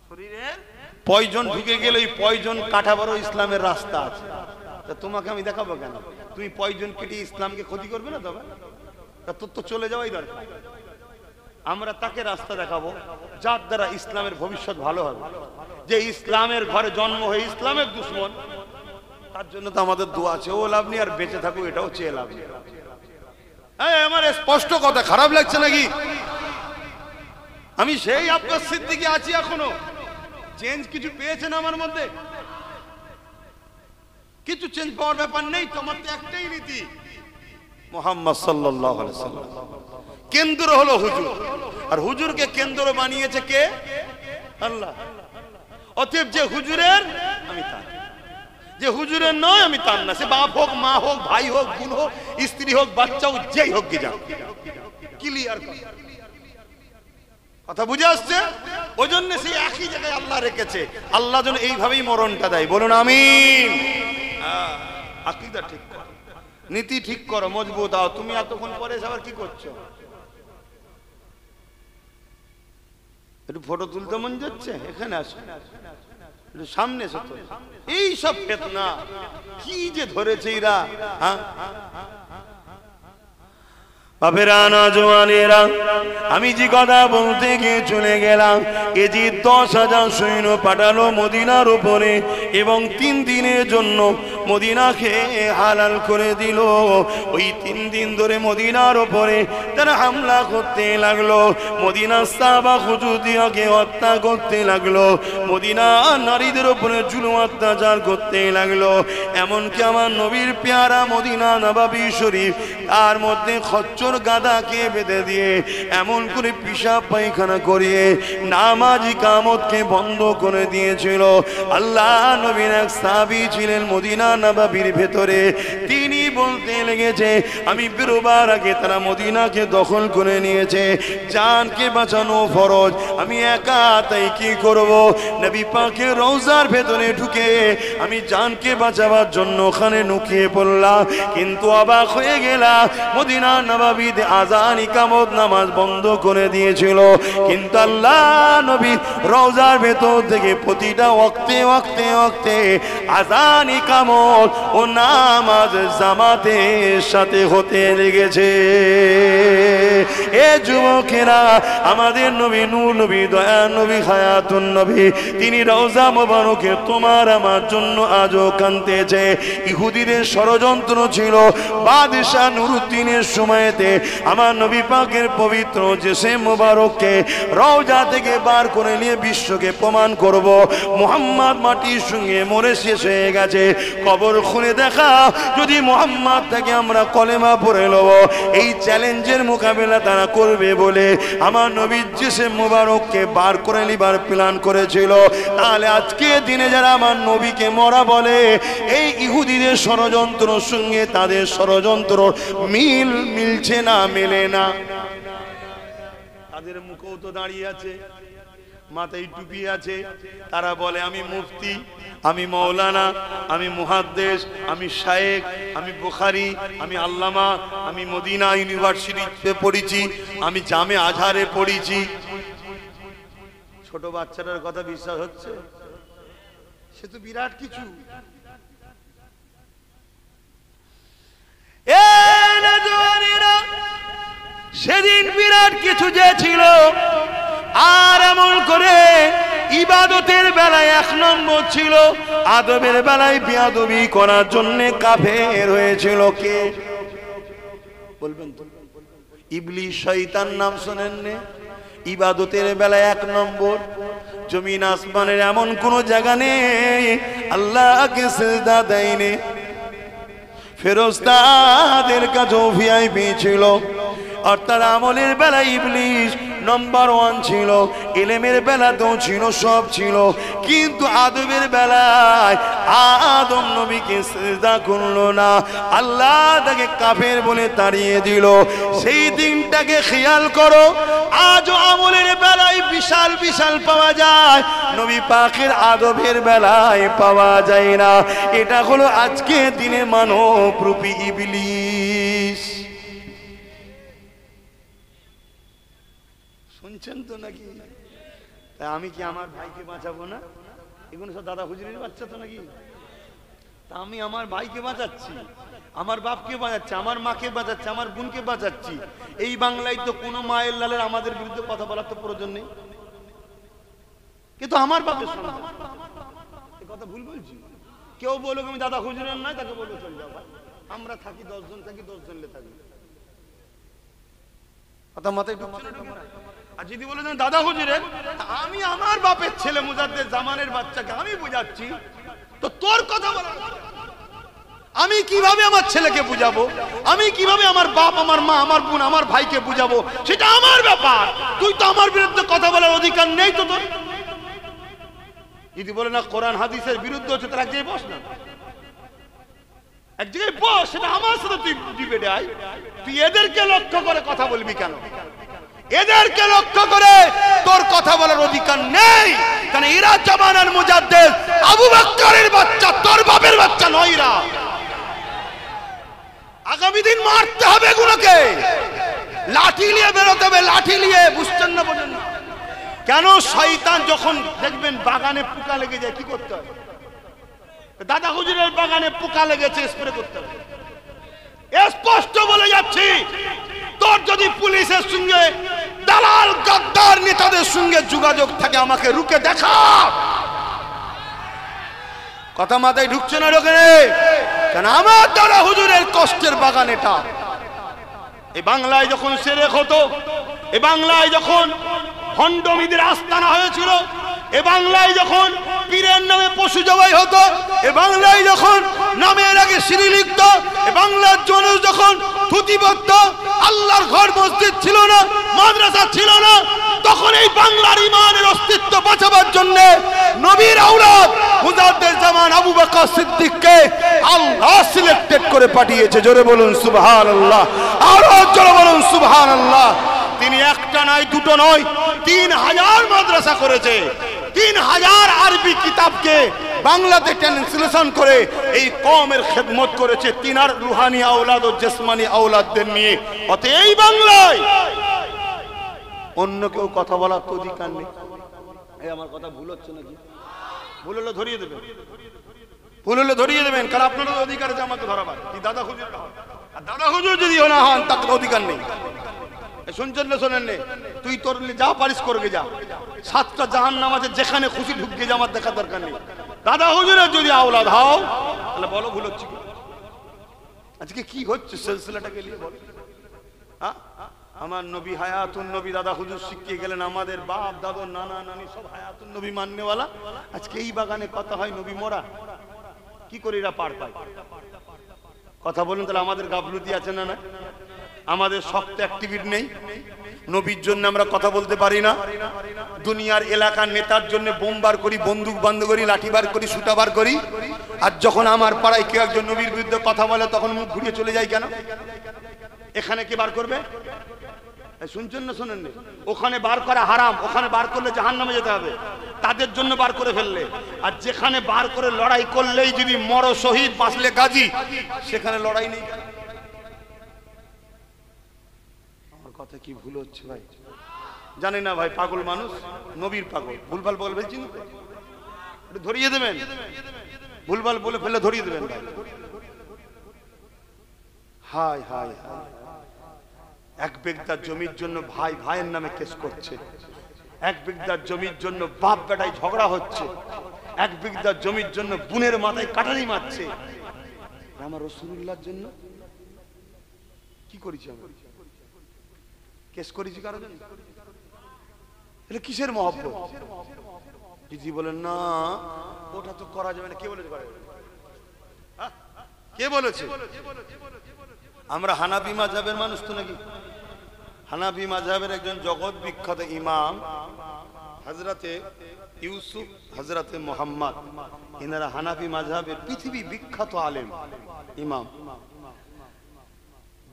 শরীরের পয়জন ঢুকে গেলে ওই পয়জন কাটা বড় ইসলামের রাস্তা আছে। তা তোমাকে আমি দেখাবো কেন? তুমি পয়জন কেটে ইসলামকে ক্ষতি করবে না? তবে তোর তো চলে যাওয়াই দরকার। আমরা তাকে রাস্তা দেখাবো যার দ্বারা ইসলামের ভবিষ্যৎ ভালো হবে। যে ইসলামের ঘরে জন্ম হয়ে ইসলামের দুশ্মন, তার জন্য তো আমাদের দোয়া আছে। ও লাভ নেই, আর বেঁচে থাকো এটাও চেয়ে লাভ নেই। আমার স্পষ্ট কথা, খারাপ লাগছে নাকি? আমি সেই আব্বাস সিদ্দিকী আছি এখনো। চেঞ্জ কিছু পেয়েছেন আমার মধ্যে? কিছু চেঞ্জ পাওয়ার ব্যাপার নেই। তোমার তো একটাই নীতি, মুহাম্মদ সাল্লাল্লাহু আলাইহি ওয়াসাল্লাম। কেন্দ্র হলো হুজুর, আর হুজুরকে কেন্দ্র বানিয়েছে কে? আল্লাহ। অতএব যে হুজুরের আমি তার, যে হুজুরের নয় আমি তার না। সে বাপ হোক, মা হোক, ভাই হোক, বোন হোক, স্ত্রী হোক, বাচ্চা হোক, যেই হোক গিয়ে যাও। ক্লিয়ার কথা বুঝে আসছে? ওই জন্য সেই একই জায়গায় আল্লাহ রেখেছে। আল্লাহ যেন এইভাবেই মরণটা দেয়। বলুন আমিন। আকীদা ঠিক করো, নীতি ঠিক করো, মজবুত হও। তুমি এতক্ষণ পরে আবার কি করছো? একটু ফটো তুলতে মন যাচ্ছে? এখানে আসো, সামনে এসো। তো এই সব ফিতনা কি যে ধরেছে এরা। বাপেরা না জওয়ানেরা, আমি যে কথা বলতে গিয়ে চলে গেলাম, এ যে 10,000 সৈন্য পাঠালো মদিনার উপরে এবং 3 দিনের জন্য মদিনাকে হালাল করে দিল। ওই 3 দিন ধরে মদিনার উপরে তারা হামলা করতে লাগলো, মদিনার সাহাবা হুজুরদেরকে হত্যা করতে লাগলো, মদিনা নারীদের উপরে জুলুম অত্যাচার করতে লাগলো। এমনকি আমার নবীর পেয়ারা মদিনা নববী শরীফ, তার মধ্যে খচ্চর গাদাকে বেঁধে দিয়ে এমন করে পিশাব পায়খানা করিয়ে নামাজ ইকামতকে বন্ধ করে দিয়েছিল। আল্লাহ নবীর এক সাহাবী ছিলেন মদিনা নববীর ভেতরে, তিনি বলতে লেগেছে আমি বেরোবার আগে তারা মদিনাকে দখল করে নিয়েছে, জানকে বাঁচানো ফরজ, আমি একা তাই কি করব? নবী পাকের রওজার ভেতরে ঢুকে আমি জানকে বাঁচাবার জন্য ওখানে নুকিয়ে পড়লাম, কিন্তু অবাক হয়ে গেলাম মদিনা নববীতে আযান ইকামত নামাজ বন্ধ করে দিয়েছিল, কিন্তু আল্লাহ নবী রওজার ভেতর থেকে প্রতিটা ওয়াক্তে ওয়াক্তে ওয়াক্তে আযান ইকামত ও নামাজ জামাতের সাথে হতে লেগেছে। এ যুবকেরা, আমাদের নবী নূর নবী দয়া নবী হায়াতুন নবী, তিনি রওজা মোবারকে তোমার আমার জন্য আজও কাঁদতেছে। ইহুদিদের ষড়যন্ত্র ছিল, বাদশাহ নুরুদ্দিনের সময়তে আমার নবী পাকের পবিত্র জেসে মোবারককে রওজা থেকে বার করে নিয়ে বিশ্বকে প্রমাণ করব মুহাম্মদ মাটির সঙ্গে মরে শেষ হয়ে গেছে, কবর খুলে দেখা যদি মুহাম্মদ থেকে আমরা কলেমা পড়ে নেব, এই চ্যালেঞ্জের মোকাবেলা তারা করবে বলে আমার নবী জেসে মোবারককে বার করে নিবার প্ল্যান করেছিল। তাহলে আজকে দিনে যারা আমার নবীকে মরা বলে, এই ইহুদিদের ষড়যন্ত্রের সঙ্গে তাদের ষড়যন্ত্র মিলছে না, মেলে না। তাদের মুখও তো দাঁড়িয়ে আছে, মাথায় টুপি আছে, তারা বলে আমি মুফতি, আমি মৌলানা, আমি মুহাদ্দিস, আমি শায়েখ, আমি বুখারী, আমি আল্লামা, আমি মদিনা ইউনিভার্সিটিতে পড়েছি, আমি জামে আজহারে পড়েছি। ছোট বাচ্চাটার কথা বিশ্বাস হচ্ছে? সে তো বিরাট কিছু। সেদিন বিরাট কিছু যে ছিল, আর এমন করে ইবাদতের বেলায় 1 নম্বর ছিল, আদবের বেলায় বিয়াদবি করার জন্য কাফের হয়েছিল কে বলবেন তো? ইবলিস, শয়তান নাম শোনেননি? ইবাদতের বেলায় 1 নম্বর। জমিন আসমানের এমন কোন জায়গা নেই আল্লাহকে সিজদা দেয়নি। ফেরেশতাদের কাছেও ভিআইপি ছিল, আর তার আমলের বেলায় ইবলিস নম্বর 1 ছিল, ইলমের বেলাতেও ছিল, সব ছিল, কিন্তু আদবের বেলায় আদম নবীকে সিজদা করলো না, আল্লাহ তাকে কাফের বলে তাড়িয়ে দিল। সেই দিনটাকে খেয়াল করো, আজও আমলের বেলায় বিশাল বিশাল পাওয়া যায়, নবী পাকের আদবের বেলায় পাওয়া যায় না। এটা হলো আজকে দিনে মানব রূপী ইবলিস। শুনছেন তো নাকি? তাই আমি কি আমার ভাইকে বাঁচাবো না? এগুলো সব দাদা হুজুরের বাচ্চা তো নাকি? তা আমি আমার ভাইকে বাঁচাচ্ছি, আমার বাপকে বাঁচাচ্ছি, আমার মাকে বাঁচাচ্ছি, আমার বোনকে বাঁচাচ্ছি। এই বাংলায় তো কোনো মায়ের লালের আমাদের বিরুদ্ধে কথা বলার তো প্রয়োজন নেই, কিন্তু আমার বাপের সন্তান কথা ভুল বলছি। কেউ বলুক আমি দাদা হুজুরের নয়, তাকে বলবো চল যাও, আমরা থাকি 10 জন, থাকি 10 জন থাকি, কথা মাথায় ঢুকছে না? আর যদি বলে দাদা হুজুরের, আমি আমার বাপের ছেলে মুজাদ্দেদ জামানের বাচ্চাকে আমি বুঝাচ্ছি, তো তোর কথা বলা, আমি কিভাবে আমার ছেলেকে বুঝাবো, আমি কিভাবে আমার বাপ, আমার মা, আমার বোন, আমার ভাইকে বুঝাবো, সেটা আমার ব্যাপার। তুই তো আমার বিরুদ্ধে কথা বলার অধিকার নেই তো তোর। যদি বলে না কোরআন হাদিসের বিরুদ্ধে হচ্ছে, তার এক জায়গায় বস না, এক জায়গায় বস, সেটা আমার সাথে তুই ডিবেটে আয়। তুই এদেরকে লক্ষ্য করে কথা বলবি কেন? এদেরকে লক্ষ্য করে তোর কথা বলার অধিকার নেই, কারণ এরা জামানার মুজাদ্দেদ, আবু বকরের বাচ্চা, তোর বাপের বাচ্চা নয় এরা। আগামী দিন মারতে হবে এগুলোকে, লাঠি নিয়ে বেরোতে হবে, লাঠি নিয়ে, বুঝছেন না? বোঝেন না কেন? শয়তান যখন দেখবেন বাগানে পোকা লেগে যায়, কি করতে হবে? দাদা হুজুরের বাগানে পোকা লেগেছে, স্প্রে করতে হবে। স্পষ্ট বলে যাচ্ছি, তোর যদি পুলিশের সঙ্গে দালাল গাদ্দার নেতাদের সঙ্গে যোগাযোগ থাকে আমাকে রুকে দেখা। কথা মাথায় ঢুকছে না ওখানে? কেন আমার দ্বারা হুজুরের কষ্টের বাগান এটা। এই বাংলায় যখন সেরেক হতো, এই বাংলায় যখন ভণ্ডমিদের আস্তানা হয়েছিল, এ বাংলায় যখন পীরের নামে পশু জবাই হতো, এ বাংলায় যখন নামের আগে সিঁড়ি লিখত, এ বাংলার মানুষ যখন ধুতি পরত, আল্লাহর ঘর মসজিদ ছিল না, মাদ্রাসা ছিল না, তখন এই বাংলার ইমানের অস্তিত্ব বাঁচাবার জন্য নবীর আওলাদ মুজাদ্দেদ জামান আবু বকর সিদ্দিককে আল্লাহ সিলেক্টেড করে পাঠিয়েছে। জোরে বলুন সুবহানাল্লাহ, আরো জোরে বলুন সুবহানাল্লাহ। তিনি একটা নয়, দুটো নয়, 3000 মাদ্রাসা করেছে, 3000 আরবি কিতাবকে বাংলাতে ট্রান্সলেশন করে এই কওমের খেদমত করেছে, তিনার রুহানি আওলাদ ও জিসমানি আওলাদদের নিয়ে। অতএব এই বাংলায় অন্য কেউ কথা বলার তো অধিকার নেই। এই আমার কথা ভুল হচ্ছে নাকি? ভুল হলে ধরিয়ে দেবেন, ভুল হলে ধরিয়ে দেবেন, কারণ আপনাদের অধিকার আছে আমাকে ধরাবার। কি দাদা হুজুর, আর দাদা হুজুর যদি না হন তার অধিকার নেই। শুনছেন না শোনেন নে? তুই তোর যা পারিস করবে যা, 7টা জাহান্নাম আছে, যেখানে খুশি ঢুকে যা, আমার দেখার দরকার নেই। দাদা হুজুরের যদি আওলাদ হও তাহলে বলো ভুল হচ্ছে কি? আজকে কি হচ্ছে সিলসিলাটাকে নিয়ে বলো। হ্যাঁ, আমার নবী হায়াতুন নবী, দাদা হুজুর শিখিয়ে গেলেন, আমাদের বাপ দাদা নানা নানি সব হায়াতুন নবী মাননেওয়ালা। আজকে এই বাগানে কথা হয় নবী মোরা, কি করে এরা পার পায়? কথা বলুন তাহলে। আমাদের গাফলতি আছে না? না, আমাদের শক্ত অ্যাক্টিভিটি নেই। নবীর জন্য আমরা কথা বলতে পারি না। দুনিয়ার এলাকার নেতার জন্য বোম বার করি, বন্দুক বন্ধ করি, লাঠি বার করি, সুতা বার করি। আর যখন আমার পাড়ায় কেউ একজন নবীর বিরুদ্ধে কথা বলে তখন মুখ ঘুরিয়ে চলে যায় কেন? এখানে কে বার করবে? শুনছেন না শোনেন? ওখানে বার করা হারাম, ওখানে বার করলে জাহান্নামে যেতে হবে, তাদের জন্য বার করে ফেললে। আর যেখানে বার করে লড়াই করলেই যদি মরো শহীদ, বাঁচলে গাজী, সেখানে লড়াই নেই। আমার কথা কি ভুল হচ্ছে ভাই? জানি না ভাই, পাগল মানুষ, নবীর পাগল, ভুলভাল বলবে চিনতে ধরিয়ে দেবেন, ভুলভাল বলে ফেলে ধরিয়ে দেবেন। হায় হায় হায়, এক বিঘার জমির জন্য ভাই ভাইয়ের নামে কেস করছে, এক বিঘার জমির জন্য বাপ বেটায় ঝগড়া হচ্ছে, এক বিঘার জমির জন্য বোনের মাথায় কাটারি মারছে। আমার রাসূলুল্লাহর জন্য কি করেছি? আমি কেস করেছি কারো জন্য? এটা কিসের মহব্বত? যদি বলেন না ওটা তো করা যাবে না, কে বলেছে? কে বলেছে? আমরা হানাফি মাযহাবের মানুষ তো নাকি? হানাফি মাযহাবের একজন জগৎ বিখ্যাত ইমাম হযরতে ইউসুফ, হযরতে মুহাম্মদ, এনারা হানাফি মাযহাবের পৃথিবী বিখ্যাত আলেম ইমাম।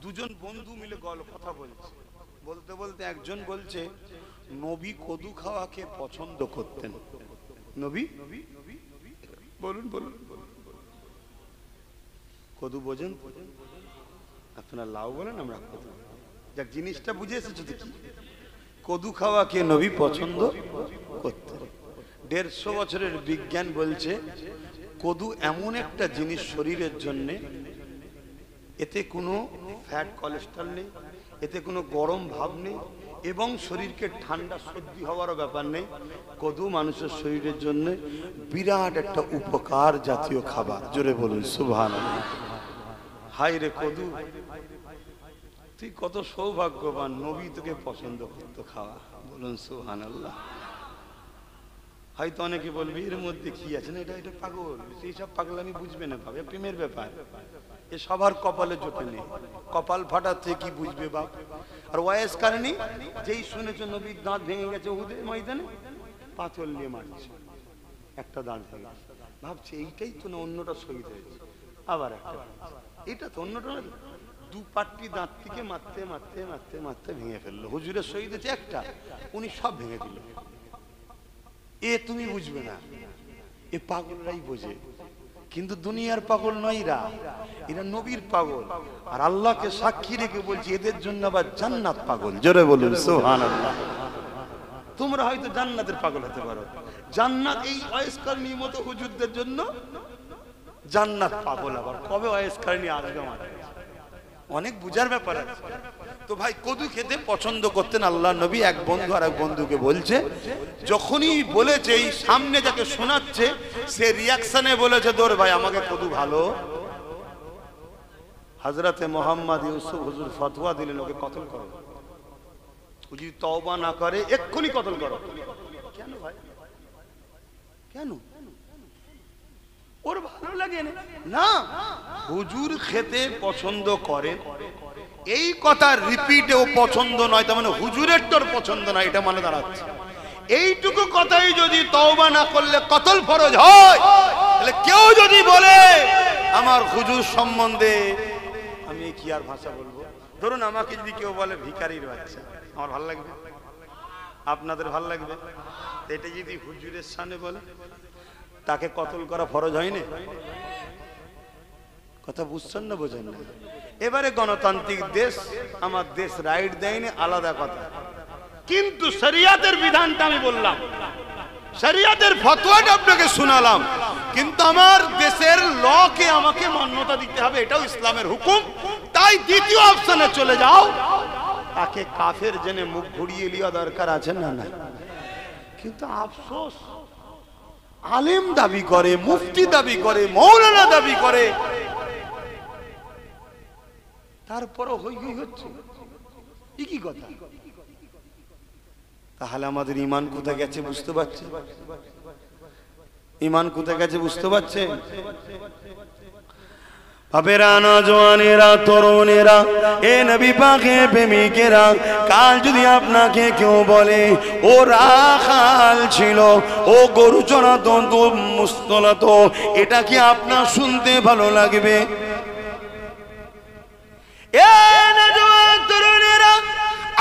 দুজন বন্ধু মিলে কথা বলছে, বলতে বলতে একজন বলছে নবী কদু খাওয়াকে পছন্দ করতেন। নবী বলুন বলুন, কদু বোঝেন? আপনারা লাউ বলেন, আমরা কদু। যাক, জিনিসটা বুঝে এসেছো দেখি। কদু খাওয়াকে নবী পছন্দ করতেন। 150 বছরের বিজ্ঞান বলছে কদু এমন একটা জিনিস শরীরের জন্য, এতে কোনো ফ্যাট কোলেস্ট্রল নেই, এতে কোনো গরম ভাব নেই, এবং শরীরকে ঠান্ডা সর্দি হওয়ারও ব্যাপার নেই। কদু মানুষের শরীরের জন্য বিরাট একটা উপকার জাতীয় খাবার। জোরে বলুন সুবহানাল্লাহ। হাই রে কদু, তুই কত সৌভাগ্যবান, নবী তোকে পছন্দ করতো খাওয়া। বলুন সুবহানাল্লাহ। হয়তো অনেকে বলবি এর মধ্যে কি আছে না, এটা পাগল, এইসব পাগলামি বুঝবে না ভাবে, প্রেমের ব্যাপার, এ সবার কপালে জোটে নেই, কপাল ফাটার থেকে কি বুঝবে বাপ। আর ওয়াইস কারণী যেই শুনেছে নবীর দাঁত ভেঙে গেছে উহুদের ময়দানে, পাথর নিয়ে মারছে, একটা দাঁত ভেঙে, ভাবছে এইটাই তো না, অন্যটা শহীদ হয়েছে, আবার একটা, এটা তো অন্যটা না, দু পাট্টি দাঁত থেকে মারতে মারতে মারতে মারতে ভেঙে ফেললো। হুজুরের শহীদ হয়েছে একটা, উনি সব ভেঙে দিল। এ তুমি বুঝবে না, এ পাগলরাই বোঝে, কিন্তু দুনিয়ার পাগল নয় এরা, এরা নবীর পাগল। আর আল্লাহকে সাক্ষী রেখে বলছি এদের জন্য আবার জান্নাত পাগল। জোরে বলুন সুবহানাল্লাহ। তোমরা হয়তো জান্নাতের পাগল হতে পারো, জান্নাত এই ওয়াইসকারনি মতো হুজুরদের জন্য জান্নাত পাগল। আবার কবে ওয়াইসকারনি আসবে আমার অনেক বুঝার ব্যাপার আছে। তো ভাই কদু খেতে পছন্দ করতেন আল্লাহ নবী। এক বন্ধু আর এক বন্ধুকে বলছে, যখনই বলেছে এই সামনে যাকে শোনাচ্ছে সে রিয়াকশনে বলেছে, দৌড় ভাই আমাকে কদু ভালো। হযরতে মোহাম্মদ ইউসুফ হুজুর ফতোয়া দিলেন, ওকে কতল করো, ও যদি তওবা না করে এক্ষুনি কতল করো। কেন ভাই, কেন? ওর ভালো লাগে না? হুজুর খেতে পছন্দ করেন, এই কথা রিপিটে ও পছন্দ নয়, তার মানে হুজুরের তোর পছন্দ না, এটা মানে দাঁড়াচ্ছে। এইটুকু কথাই যদি তওবা না করলে কতল ফরজ হয়, তাহলে কেউ যদি বলে আমার হুজুর সম্বন্ধে, আমি কি আর ভাষা বলবো, ধরুন আমাকে যদি কেউ বলে ভিখারির বাচ্চা, আমার ভালো লাগবে? আপনাদের ভালো লাগবে? এটা যদি হুজুরের সামনে বলে, তাকে কতল করা ফরজ হয়নি? কথা বুঝছেন না বোঝেন না? এবারে গণতান্ত্রিক দেশ, আমার দেশ রাইট দেয়নি আলাদা কথা, কিন্তু শরিয়াতের বিধানটা আমি বললাম, শরিয়াতের ফতোয়াটা আপনাকে শোনালাম, কিন্তু আমার দেশের লকে আমাকে মান্যতা দিতে হবে, এটাও ইসলামের হুকুম। তাই দ্বিতীয় অপশনে চলে যাও, তাকে কাফের জেনে মুখ ঘুরিয়ে লিয়া দরকার আছে না? না। কিন্তু আফসোস, আলেম দাবি করে, মুফতি দাবি করে, মৌলানা দাবি করে, তারপরও হই হই হচ্ছে, কি কথা? তাহলে আমাদের ঈমান কোথায় গেছে বুঝতে পারছে? ঈমান কোথায় গেছে বুঝতে পারছে? বাপেরা, নওজওয়ানেরা, তরুণেরা, এ নবী পাকের প্রেমিকেরা, কাল যদি আপনাকে কেউ বলে ও রাখাল ছিল, ও গরু চড়াতো, মুস্তলাতো, এটা কি আপনার শুনতে ভালো লাগবে? এ নওজওয়ান তরুণেরা,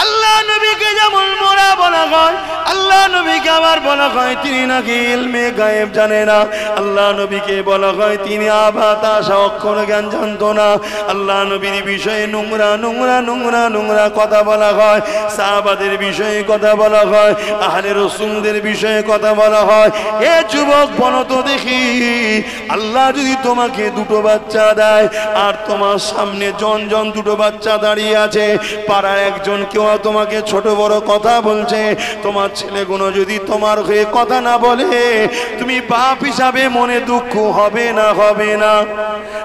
আল্লাহ নবীকে যেমন মোরা বলা হয়, আল্লাহ নবীকে আবার বলা হয় তিনি নাকি ইলমে গায়েব জানে না। আল্লাহ নবীকে বলা হয় তিনি আবাতাসা অক্ষর জ্ঞান জানতো না। আল্লাহ নবীর বিষয়ে নোংরা নোংরা নোংরা নোংরা কথা বলা হয়, সাহাবাদের বিষয়ে কথা বলা হয়, আহলে রাসূলদের বিষয়ে কথা বলা হয়। এ যুবক বলো তো দেখি, আল্লাহ যদি তোমাকে দুটো বাচ্চা দেয়, আর তোমার সামনে জন জন দুটো বাচ্চা দাঁড়িয়ে আছে, পাড়ার একজন কেউ তোমাকে ছোট বড় কথা বলছে, তোমার ছেলেগুলো যদি তোমার হয়ে কথা না বলে, তুমি বাপ হিসাবে মনে দুঃখ হবে না? হবে না?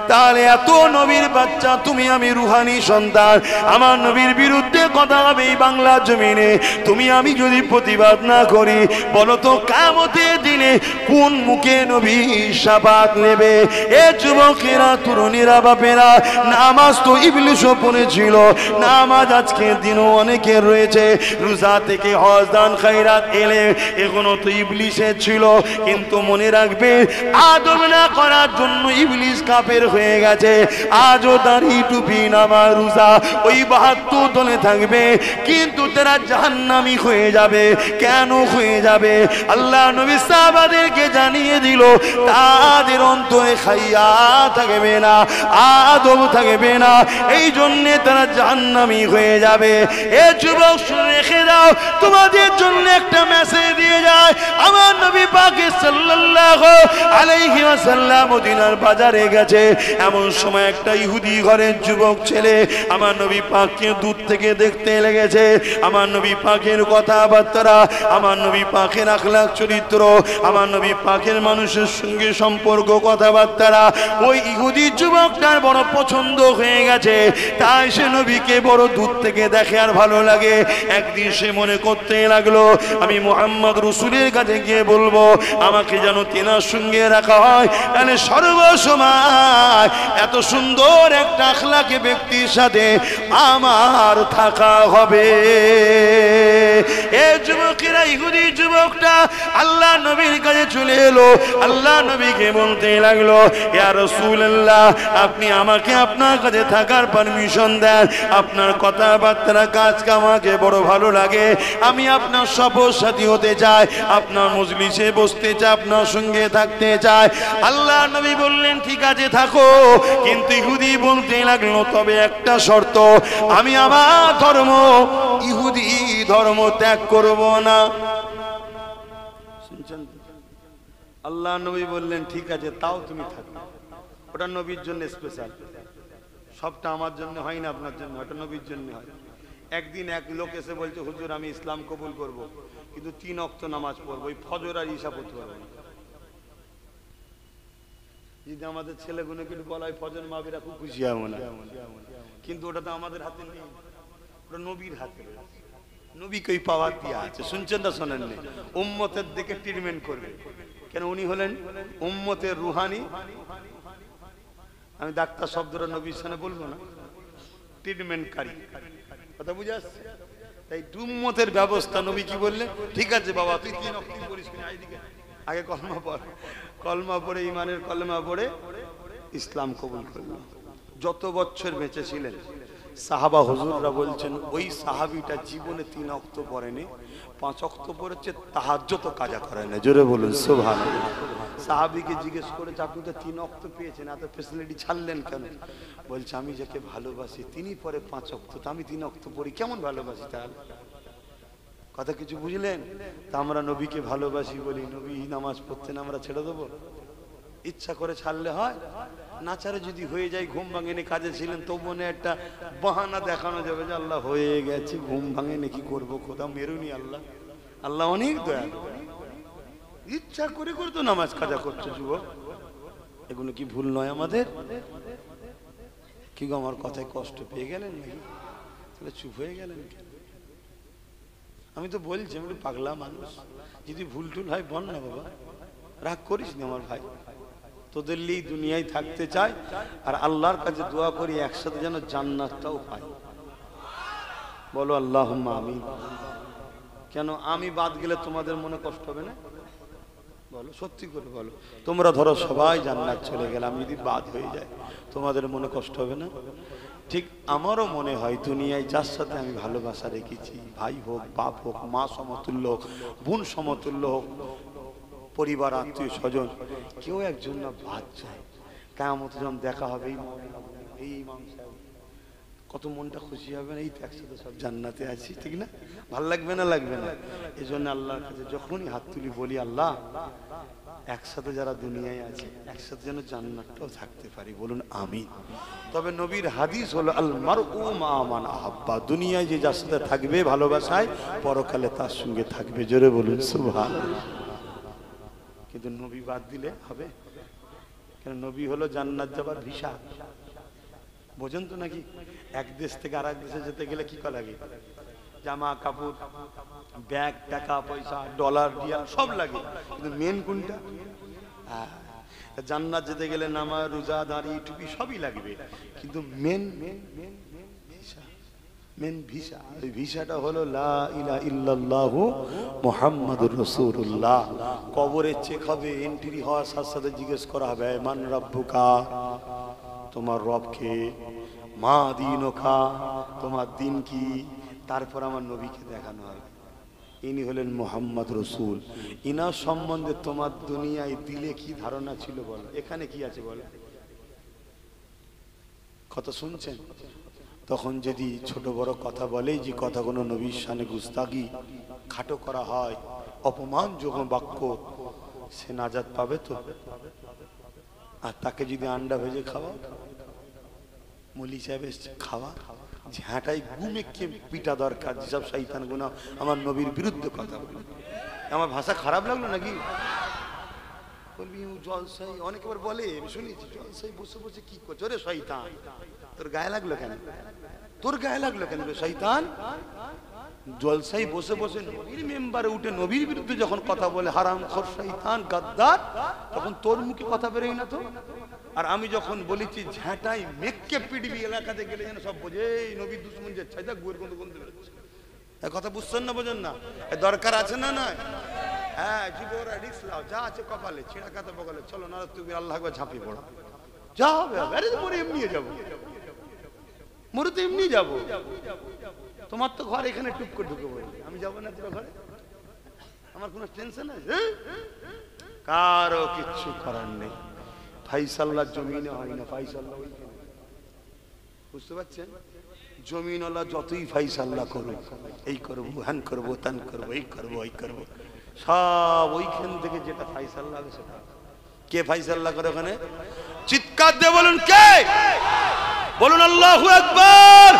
তাহলে এত নবীর বাচ্চা, তুমি আমি রুহানি সন্তান, আমার নবীর বিরুদ্ধে কথা হবে এই বাংলা জমিনে, তুমি আমি যদি প্রতিবাদ না করি, বলো তো কিয়ামতের দিনে কোন মুখে নবী শাফাত নেবে? এ যুবকেরা, তরুণীরা, বাপেরা, নামাজ তো ইবলিসও পড়েছিল, নামাজ আজকের দিনও অনেকের রয়েছে, রোজা থেকে হজ দান খায়রাত এলে এখনো তো ইবলিসের ছিল। কিন্তু মনে রাখবে, আদম না করার জন্য ইবলিস কাফের হয়ে গেছে। আজও দাড়ি, টুপি, নামাজ, রোজা ওই 72 দলে থাকবে, কিন্তু তারা জাহান্নামী হয়ে যাবে। কেন হয়ে যাবে? আল্লাহ নবী সাহাবাদেরকে জানিয়ে দিল, তাদের অন্তরে খাইয়া থাকবে না, আদম থাকবে না, এই জন্য তারা জাহান্নামী হয়ে যাবে। এ যুবক শুনে রেখে দাও, তোমাদের জন্য একটা মেসেজ দিয়ে যায় আমার নবী পাক সাল্লাল্লাহু আলাইহি ওয়াসাল্লাম মদিনার বাজারে গেছে। এমন সময় একটা ইহুদি ঘরের যুবক ছেলে আমার নবী পাককে দূর থেকে দেখতে লেগেছে। আমার নবী পাকের কথাবার্তা, আমার নবী পাকের আখলাক চরিত্র, আমার নবী পাকের মানুষের সঙ্গে সম্পর্ক কথাবার্তা ওই ইহুদি যুবকটার বড় পছন্দ হয়ে গেছে। তাই সে নবীকে বড় দূর থেকে দেখে আর ভালো লাগে। একদিন সে মনে করতে লাগলো, আমি মুহাম্মদ রাসূলের কাছে গিয়ে বলবো আমাকে যেন তেনার সঙ্গে রাখা হয়, তাহলে সর্বসময় এত সুন্দর একটা আখলাকে ব্যক্তির সাথে আমার থাকা হবে। এই যুবকেরা, ইহুদি যুবকটা আল্লাহ নবীর কাছে চলে এলো, আল্লাহ নবীকে বলতে লাগলো, ইয়া রাসূলুল্লাহ, আপনি আমাকে আপনার কাছে থাকার পারমিশন দেন, আপনার কথাবার্তা কাজ আমাকে বড় ভালো লাগে, আমি আপনার সফর সাথী হতে চাই, আপনার মজলিসে বসতে চাই, আপনার সঙ্গে থাকতে চাই। আল্লাহ নবী বললেন ঠিক আছে থাকো, কিন্তু ইহুদি বলতে লাগলো তবে একটা শর্ত, আমি আমার ধর্ম ইহুদি ধর্ম ত্যাগ করব না। শুনছেন? আল্লাহ নবী বললেন ঠিক আছে তাও তুমি থাকো, ওটা নবীর জন্য স্পেশাল, সবটা আমার জন্য হয় না, আপনার জন্য, ওটা নবীর জন্য হয়। একদিন এক লোক এসে বলছে, হুজুর আমি ইসলাম কবুল করব, কিন্তু 3 ওয়াক্ত নামাজ পড়বো, ওই ফজর আর ঈশা পড়তে পারবো না। যদি আমাদের ছেলেগুলোকে একটু বলা হয় ফজর মাবিরা খুব খুশি হবে না, কিন্তু ওটা তো আমাদের হাতে নেই, ওটা নবীর হাতে। নবীকে ওই পাওয়ার দিয়ে আছে, শুনছেন না শোনেন না? উম্মতের দিকে ট্রিটমেন্ট করবে, কেন উনি হলেন উম্মতের রুহানি। আমি ডাক্তার শব্দটা নবীর সামনে বলবো না, ট্রিটমেন্টকারী, কথা বুঝে আসছে? তাই উম্মতের ব্যবস্থা নবী কি বললেন, ঠিক আছে বাবা তুই 3 ওয়াক্ত পড়িস কিনা, এইদিকে আগে কলমা পড়, কলমা পড়ে ইমানের কলমা পড়ে ইসলাম কবুল করল। যত বছর বেঁচে ছিলেন সাহাবা হুজুররা বলছেন ওই সাহাবীটা জীবনে 3 ওয়াক্ত পড়েনি, 5 ওয়াক্ত পড়েছে, তাহাজ্জুদ কাজা করে না। জোরে বলুন সুবহানাল্লাহ। সাহাবীকে জিজ্ঞেস করেছে আপনি তো 3 ওয়াক্ত পেয়েছেন, এত ফ্যাসিলিটি ছাড়লেন কেন? বলছে আমি যাকে ভালোবাসি তিনি পরে 5 ওয়াক্ত, তো আমি 3 ওয়াক্ত পড়ি, কেমন ভালোবাসি তাহলে? কথা কিছু বুঝলেন? তা আমরা নবীকে ভালোবাসি বলি, নবী নামাজ পড়তেন আমরা ছেড়ে দেবো? ইচ্ছা করে ছাড়লে হয়? নাচারে যদি হয়ে যায়, ঘুম ভাঙেনি, কাজে ছিলেন, তো মনে একটা বাহানা দেখানো যাবে যে আল্লাহ হয়ে গেছে, ঘুম ভাঙেনি, কি করবো, খোদা মেরুনি, আল্লাহ আল্লাহ অনেক দয়া। ইচ্ছা করে করে তো নামাজ কাজা করছে যুবক, এগুলো কি ভুল নয় আমাদের? কি গো আমার কথায় কষ্ট পেয়ে গেলেন নাকি? তাহলে চুপ হয়ে গেলেন কেন? আমি তো বলছি আমি পাগলা মানুষ, যদি ভুল টুল হয় বল না বাবা, রাগ করিস না আমার ভাই, তোদের লিয়ে দুনিয়ায় থাকতে চাই, আর আল্লাহর কাছে দোয়া করি একসাথে যেন জান্নাতটাও পাই। বলো আল্লাহুম্মা আমিন। কেন আমি বাদ গেলে তোমাদের মনে কষ্ট হবে না? বলো সত্যি করে বলো, তোমরা ধরো সবাই জান্নাত চলে গেলে, আমি যদি বাদ হয়ে যাই তোমাদের মনে কষ্ট হবে না? ঠিক আমারও মনে হয় দুনিয়ায় যার সাথে আমি ভালোবাসা রেখেছি, ভাই হোক, বাপ হোক, মা সমতুল্য হোক, বোন সমতুল্য হোক, পরিবার, আত্মীয় স্বজন, কেউ একজন না বাদ যায়। কিয়ামত যখন দেখা হবে এই ইমাম সাহেব, কত মনটা খুশি হবে না, এই তো একসাথে সব জান্নাতে আছি, ঠিক না? ভাল লাগবে না? লাগবে না? এই জন্য আল্লাহর কাছে যখনই হাত তুলি বলি, আল্লাহ একসাথে যারা দুনিয়ায় আছে একসাথে যেন জান্নাতটাও থাকতে পারি, বলুন আমিন। তবে নবীর হাদিস হলো আল মারউ মা মান আহাব্বা, দুনিয়ায় যে যার সাথে থাকবে ভালোবাসায়, পরকালে তার সঙ্গে থাকবে। জোরে বলুন সুবহানাল্লাহ। কিন্তু নবী বাদ দিলে হবে? কেন নবী হলো জান্নাত যাবার ভিসা, বোঝেন তো নাকি? এক দেশ থেকে আরেক দেশে যেতে গেলে কি করা লাগে? জামা কাপড়, ব্যাগ, টাকা পয়সা, ডলার, রিয়াল সব লাগে, কিন্তু মেন কোনটা? জান্নাত যেতে গেলে নামাজ, রোজা, দাড়ি, টুপি সবই লাগবে, কিন্তু মেন ভিসা, মেন ভিসা, ওই ভিসাটা হলো লা ইলাহা ইল্লাল্লাহু মুহাম্মাদুর রাসূলুল্লাহ। কবরে চেক হবে, এন্ট্রি হওয়ার সাথে সাথে জিজ্ঞেস করা হবে মান রাব্বুকা, তোমার রব কে, মা দীনুকা, তোমার দিন কি, তারপর আমার নবীকে দেখানো হবে, ইনি হলেন মুহাম্মদ রাসূল। ইনার সম্বন্ধে তোমার দুনিয়ায় দিলে কি ধারণা ছিল বলো? এখানে কি আছে বলো? কথা শুনছেন? তখন যদি ছোট বড় কথা বলে, যে কথাগুলো নবীর শানে গুস্তাগি, খাটো করা হয়, অপমানযোগ্য বাক্য, সে নাজাত পাবে তো? আর তাকে যদি আন্ডা ভেজে খাওয়া, মলি সাহেব খাওয়া, ঝাঁটাই ঘুমে কে পিটা দরকার, যেসব শয়তান গুনাহ আমার নবীর বিরুদ্ধে কথা বলে। আমার ভাষা খারাপ লাগলো নাকি? বলবি জলসাই, অনেকে আবার বলে, শুনেছি জলসাই বসে বসে কি করছো রে শয়তান, তোর গায়ে লাগলো কেন? তোর গায়ে লাগলো কেন রে শয়তান? জলসাই বসে বসে নবীর মেম্বারে উঠে নবীর বিরুদ্ধে যখন কথা বলে, হারামখোর শয়তান গাদ্দার, তখন তোর মুখে কথা বেরোয় না তো? আর আমি যখন বলেছি ঝাঁটাই মেঘকে পিটবি, এলাকাতে গেলে যেন সব বোঝে এই নবীর দুশ্মন যে ছাইদা গুয়ের গন্ধ গন্ধ বেরোচ্ছে। কথা বুঝছেন না? বোঝেন না? দরকার আছে না? না, হ্যাঁ যুবরা রিস্ক লাও, যা আছে কপালে, ছেঁড়া কাতে বগলে, চলো না তুমি আল্লাহ একবার ঝাঁপিয়ে পড়ো, যা হবে হবে, আরে মরে এমনি যাবো, মরে তো এমনি যাবো, তোমার তো ঘর এখানে টুক করে ঢুকে পড়ে, আমি যাবো না তোর ঘরে, আমার কোনো টেনশন আছে? কারো কিচ্ছু করার নেই, ফাইসাল্লাহ জমিনে হয় না, ফাইসাল্লাহ ওইখানে, বুঝতে পারছেন? জমিনওয়ালা যতই ফাইসাল্লাহ করুক, এই করবো, হ্যান করবো, তান করবো, এই করবো, ওই করবো, সব ওইখান থেকে যেটা ফাইসাল্লাহ হবে সেটা। কে ফাইসাল্লাহ করে ওখানে? চিৎকার দিয়ে বলুন কে? বলুন আল্লাহু আকবার।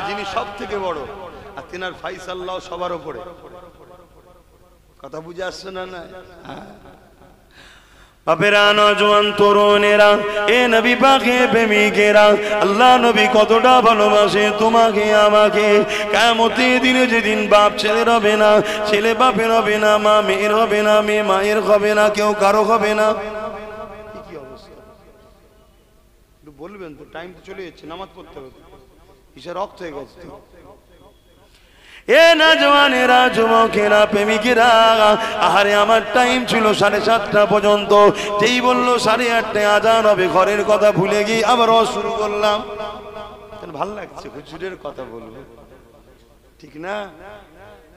যিনি সব থেকে বড়, আর তিনার ফাইসাল্লাহ সবার উপরে। কথা বুঝে আসছে না? না বাপেরা, নওজোয়ান তরুণেরা, এ নবী পাকে প্রেমিকেরা, আল্লাহ নবী কতটা ভালোবাসে তোমাকে আমাকে। কিয়ামতের দিনে যেদিন বাপ ছেলের হবে না, ছেলে বাপের হবে না, মা মেয়ের হবে না, মেয়ে মায়ের হবে না, কেউ কারো হবে না। কি অবস্থা একটু বলবেন তো? টাইম তো চলে যাচ্ছে, নামাজ পড়তে হবে, ইশা রক্ত হয়ে গেছে। এ নওজওয়ানেরা, যুবকেরা, প্রেমিকেরা, আহারে আমার টাইম ছিল 7:30 পর্যন্ত। যেই বললো 8:30 আজান হবে, ঘরের কথা ভুলে গিয়ে আবার শুরু করলাম। ভাল লাগছে, হুজুরের কথা বলবো, ঠিক না?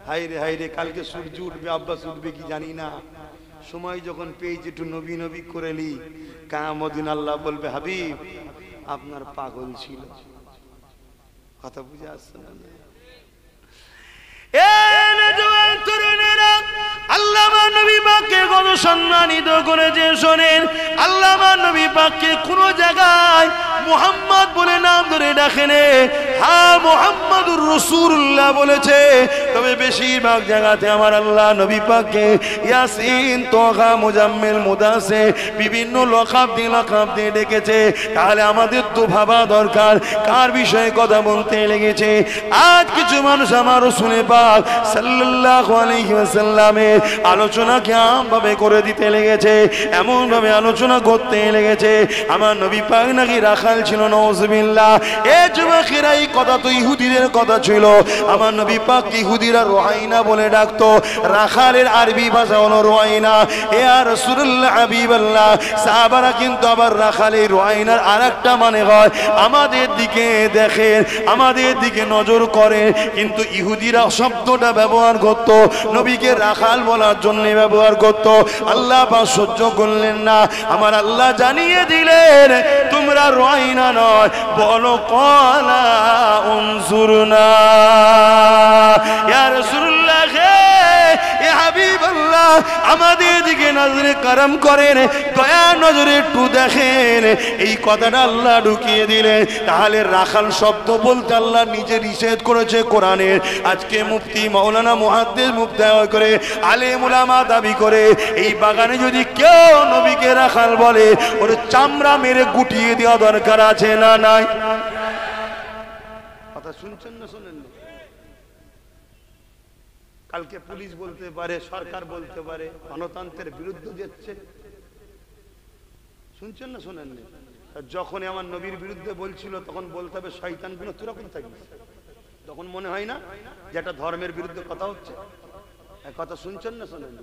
হাইরে হাইরে, কালকে সূর্য উঠবে, আব্বাস উঠবে কি জানি না। সময় যখন পেয়েছি একটু নবী নবী করে লি, কিয়ামত দিন আল্লাহ বলবে হাবিব আপনার পাগল ছিল। কথা বুঝে আসছে না? আল্লামা নবী পাককে কত সম্মানিত করেছে শোনেন। আল্লামা নবী পাককে কোন জায়গায় মুহাম্মদ বলে নাম ধরে ডাকেনে, হ্যাঁ মুহাম্মাদুর রাসূলুল্লাহ বলেছে, তবে বেশিরভাগ জায়গাতে আমার আল্লাহ নবী পাককে ইয়াসিন, তোহা, মুজাম্মিল, মুদাসসির বিভিন্ন লকাব দিয়ে ডেকেছে। তাহলে আমাদের তো ভাবা দরকার কার বিষয়ে কথা বলতে লেগেছে। আজ কিছু মানুষ আমার রাসূলে পাক সাল্লাল্লাহু আলাইহি ওয়াসাল্লামের আলোচনাকে আমভাবে করে দিতে লেগেছে, এমন ভাবে আলোচনা করতে লেগেছে আমার নবী পাক নাকি রাখাল ছিল। নাউজুবিল্লাহ। এ যুবকেরা, এই কথা তো ইহুদিদের কথা ছিল। আমার নবী পাক ইহুদিরা রুহাইনা বলে ডাকতো, রাখালের আরবি ভাষা হলো রুহাইনা। এ আর রাসূলুল্লাহ হাবিবাল্লাহ, সাহাবারা কিন্তু আবার রাখালের রুহাইনার আরেকটা মানে হয় আমাদের দিকে দেখেন, আমাদের দিকে নজর করে। কিন্তু ইহুদিরা শব্দটা ব্যবহার করত নবীকে রাখাল বলার জন্য ব্যবহার করত। আল্লাহ পাক সহ্য করলেন না, আমার আল্লাহ জানিয়ে দিলেন তোমরা রুহাইনা নয়, বলো ক্বালা উনজুরনা। ইয়া রাসূলুল্লাহ, এ হাবিবাল্লাহ, আমাদের দিকে নজরে করম করেন, দয়া নজরে একটু দেখেন। এই কথাটা আল্লাহ ঢুকিয়ে দিলেন। তাহলে রাখাল শব্দ বলতে আল্লাহ নিজে নিষেধ করেছে কোরআনের। আজকে মুফতি, মাওলানা, মুহাদ্দিস, মুফতি করে আলেম উলামা দাবি করে এই বাগানে যদি কেউ নবীকে রাখাল বলে, ওর চামড়া মেরে গুটিয়ে দেওয়া দরকার আছে না নাই? কথা শুনছেন না শুনেন? কালকে পুলিশ বলতে পারে, সরকার বলতে পারে গণতন্ত্রের বিরুদ্ধে যাচ্ছে। শুনছেন না শোনেন? যখন আমার নবীর বিরুদ্ধে বলছিল তখন বলতে হবে শয়তান গুলো তোরা কোন থাকবি। তখন মনে হয় না যে একটা ধর্মের বিরুদ্ধে কথা হচ্ছে? কথা শুনছেন না শোনেন?